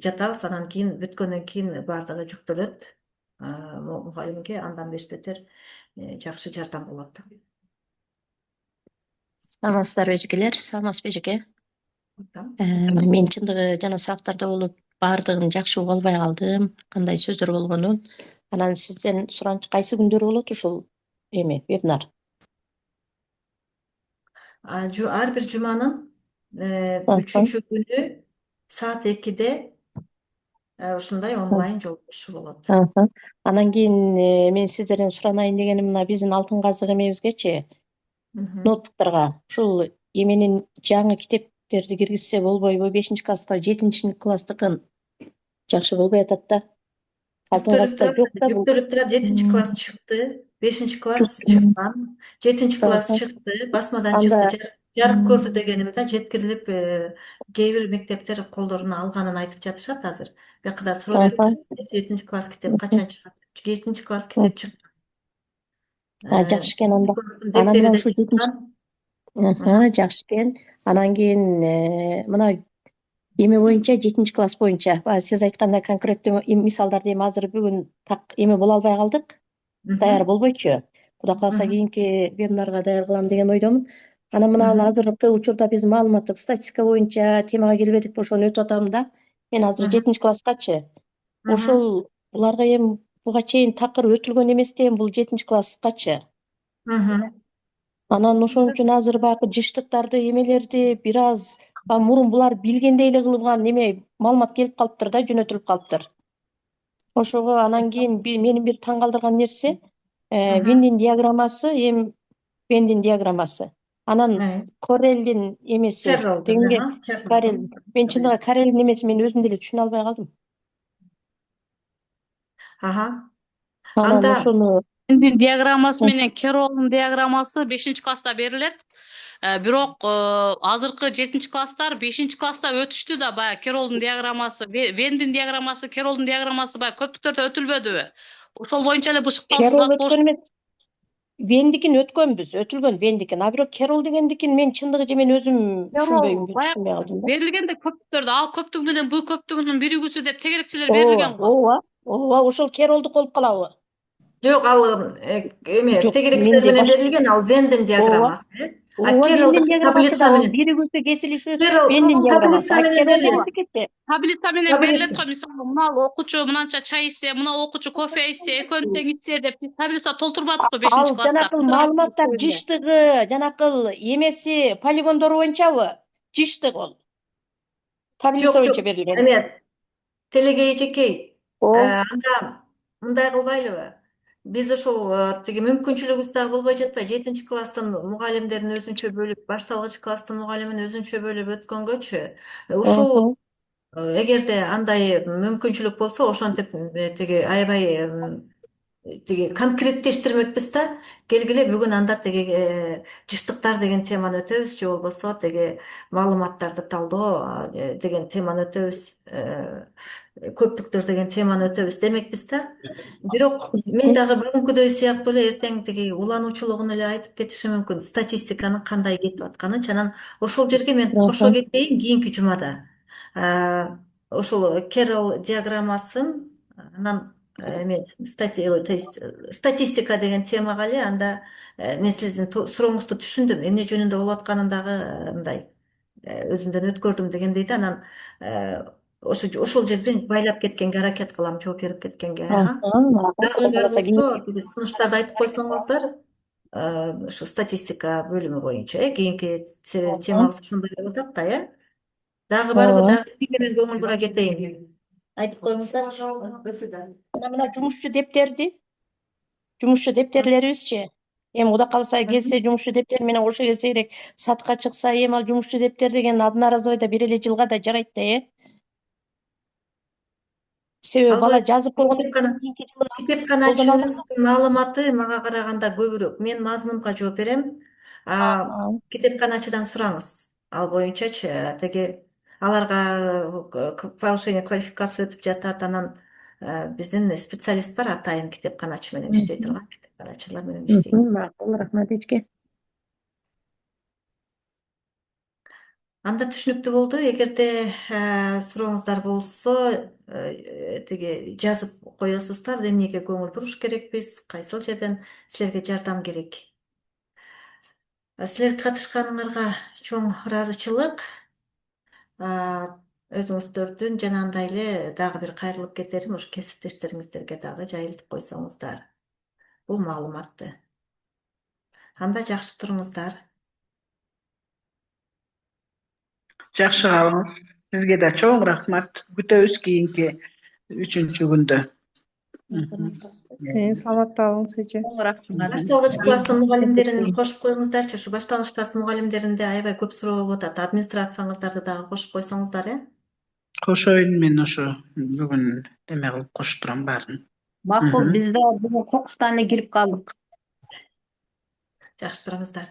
жатабыз. Анан кийин бүткөндөн кийин бардыгы жүктөлөт мугалимге. Андан бетер жакшы жардам болот. Саламатсыздарбы эжекелер? Саламатсызбы эжеке? Мен чындыгы жана сабактарда болуп баардыгын жакшы уга албай калдым, кандай сөздөр болгонун. Анан сизден сураныч кайсы күндөрү болот ушул вебинар? Ар бир жуманын үчүнчү күнү саат 2-де ушундай онлайн жолугушуу болот. Анан кийин мен сиздерден суранайын дегеним мына биздин алтын казык эмебизгечи, ноутбуктарга ушул эменин жаңы китептерди киргизсе болбойбу? 5-класска 7-класстыкын жакшы болбой атат да. Алтын казыкта жок да бул. Жүктөлүп турат. 7-класс чыкты, 5-класс чыккан, 7-класс чыкты, басмадан чыкты, жарык көрдү дегеним да жеткирилип, кээ бир мектептер колдоруна алганын айтып жатышат азыр. Биякта суроо берип турат, 7-класс китеп качан чыгат? 7-класс китеп чыкты. Жакшы экен анда. Анан Дептери мына да ушу чыккан. жакшы экен. Анан кийин мына эме боюнча 7-класс боюнча сиз айткандай конкреттүү мисалдарды эми азыр бүгүн так эме боло албай калдык. Даяр болбойчу. Кудай кааласа кийинки вебинарга даяр кылам деген ойдомун. Анан мына азыркы учурда биз маалыматтык статистика боюнча темага келбедик, ошону өтүп атам да. Мен азыр 7-класскачы. Ошол буларга эми буга чейин такыр өтүлгөн эмес да эми бул 7-класскачы. Анан ошон үчүн азыр баягы жыштыктарды эмелерди бир аз мурун булар билгендей эле кылган эме маалымат келип калыптыр да, жөнөтүлүп калыптыр. Ошого анан кийин менин бир таң калтырган нерсе Вендин диаграммасы, Вендин диаграммасы. Анан Корелдин эмеси дегенге Карел. Мен чындыгы Карелдин эмесин мен өзүм деле түшүнө албай калдым. Анан ошону Вендин диаграммасы менен Керолдун диаграммасы 5-класста берилет. Бирок азыркы 7-класстар 5-класста өтүштү да баягы Керолдун диаграммасы, Вендин диаграммасы, Керолдун диаграммасы баягы көптүктөрдө өтүлбөдүбү? Ошол боюнча эле бышыкталсыз. Вендикин өткөнбүз, өтүлгөн Вендикин. А бирок Керол дегендикин мен чындыгы же мен өзүм түшүнбөйм. Берилгенде көптүктөрдө ал көптүгү менен бул көптүгүнүн биригүүсү деп тегерекчилер берилген го. Ооба, ошол Керолдук болуп калабы? Жок, ал эме тегерекчилер менен берилген, ал Вендин диаграммасы. Вендин диаграммасы да ал биригүүсү кесилиши Вендин диаграммасы. Таблица менен берилет го, мисалы мына окуучу мынанча чай ичсе, мына окуучу кофе ичсе, экөөнү тең ичсе деп биз таблица толтурбадыкпы 5-класста? Ал жанакыл маалыматтар жыштыгы, жанакыл эмеси, полигондору боюнчабы? Жыштык ол. Таблица боюнча берилген. Эме телегей эжекей. Анда мындай кылбайлыбы? Биз ошол тиги мүмкүнчүлүгүбүз дагы болбой жатпайбы? 7-класстын мугалимдерин өзүнчө бөлүп, башталгыч класстын мугалимин өзүнчө бөлүп өткөнгөчү, ушул эгерде андай мүмкүнчүлүк болсо, ошентип тиги аябай тиги конкреттештирмекпиз да. Келгиле бүгүн анда тиги жыштыктар деген теманы өтөбүз, же болбосо тиги маалыматтарды талдоо деген теманы өтөбүз, көптүктөр деген теманы өтөбүз демекпиз да. Бирок мен дагы бүгүнкүдөй сыяктуу эле эртең тиги улануучулугун эле айтып кетишим мүмкүн, статистиканын кандай кетип атканын. Анан ошол жерге мен кошо кетейин кийинки жумада. Ошол Керол диаграммасын анан статистика деген темага эле анда мен сиздин сурооңузду түшүндүм. Эмне жөнүндө болуп атканын дагы мындай өзүмдөн өткөрдүм дегендей да. Анан ошол жерден байлап кеткенге аракет кылам, жооп берип кеткенге. Дагы бар болсо сунуштарды айтып койсоңуздар, ушу статистика бөлүмү боюнча кийинки темабыз ошондой болуп атат да, Дагы барбы? Дагы эмне менен көңүл бура кетейин? Айтып коюңуздарчы. Мына жумушчу дептерлерибизчи. Эми Кудай кааласа келсе жумушчу дептер менен кошо келсе керек, сатка чыкса, эми ал жумушчу дептер деген одноразовый бир эле жылга да жарайт да, Себеби бала жазып койгондон кийин китепканачыбыздын маалыматы мага караганда көбүрөөк. Мен мазмунга жооп берем. Китепканачыдан сураңыз. Ал боюнчачы теги аларга повышение квалификация өтүп жатат. Анан биздин специалист бар, атайын китепканачы менен иштей турган, китепканачылар менен иштейт. Макул, рахмат эчке. Анда түшүнүктүү болду. Эгерде сурооңуздар болсо, тиги жазып коесуздар, эмнеге көңүл буруш керекпиз, кайсыл жерден силерге жардам керек. Силердин катышканыңарга чоң ыраазычылык. Өзүңүздөрдүн жанагындай эле дагы бир кайрылып кетерим, ушу кесиптештериңиздерге дагы жайылтып койсоңуздар бул маалыматты. Анда жакшы туруңуздар. Жакшы калыңыз. Сизге да чоң рахмат. Күтөбүз кийинки 3-чү күндө. Саламатта болуңуз эже. Башталгыч класстын мугалимдерин кошуп коюңуздарчы. Ушу башталгыч класстын мугалимдеринде аябай көп суроо болуп атат. Администрацияңыздарды дагы кошуп койсоңуздар, Кошоюн, мен ошо бүгүн эме кылып кошуп турам баарын. Макул, биз да бүгүн кокустан кирип калдык. Жакшы туруңуздар.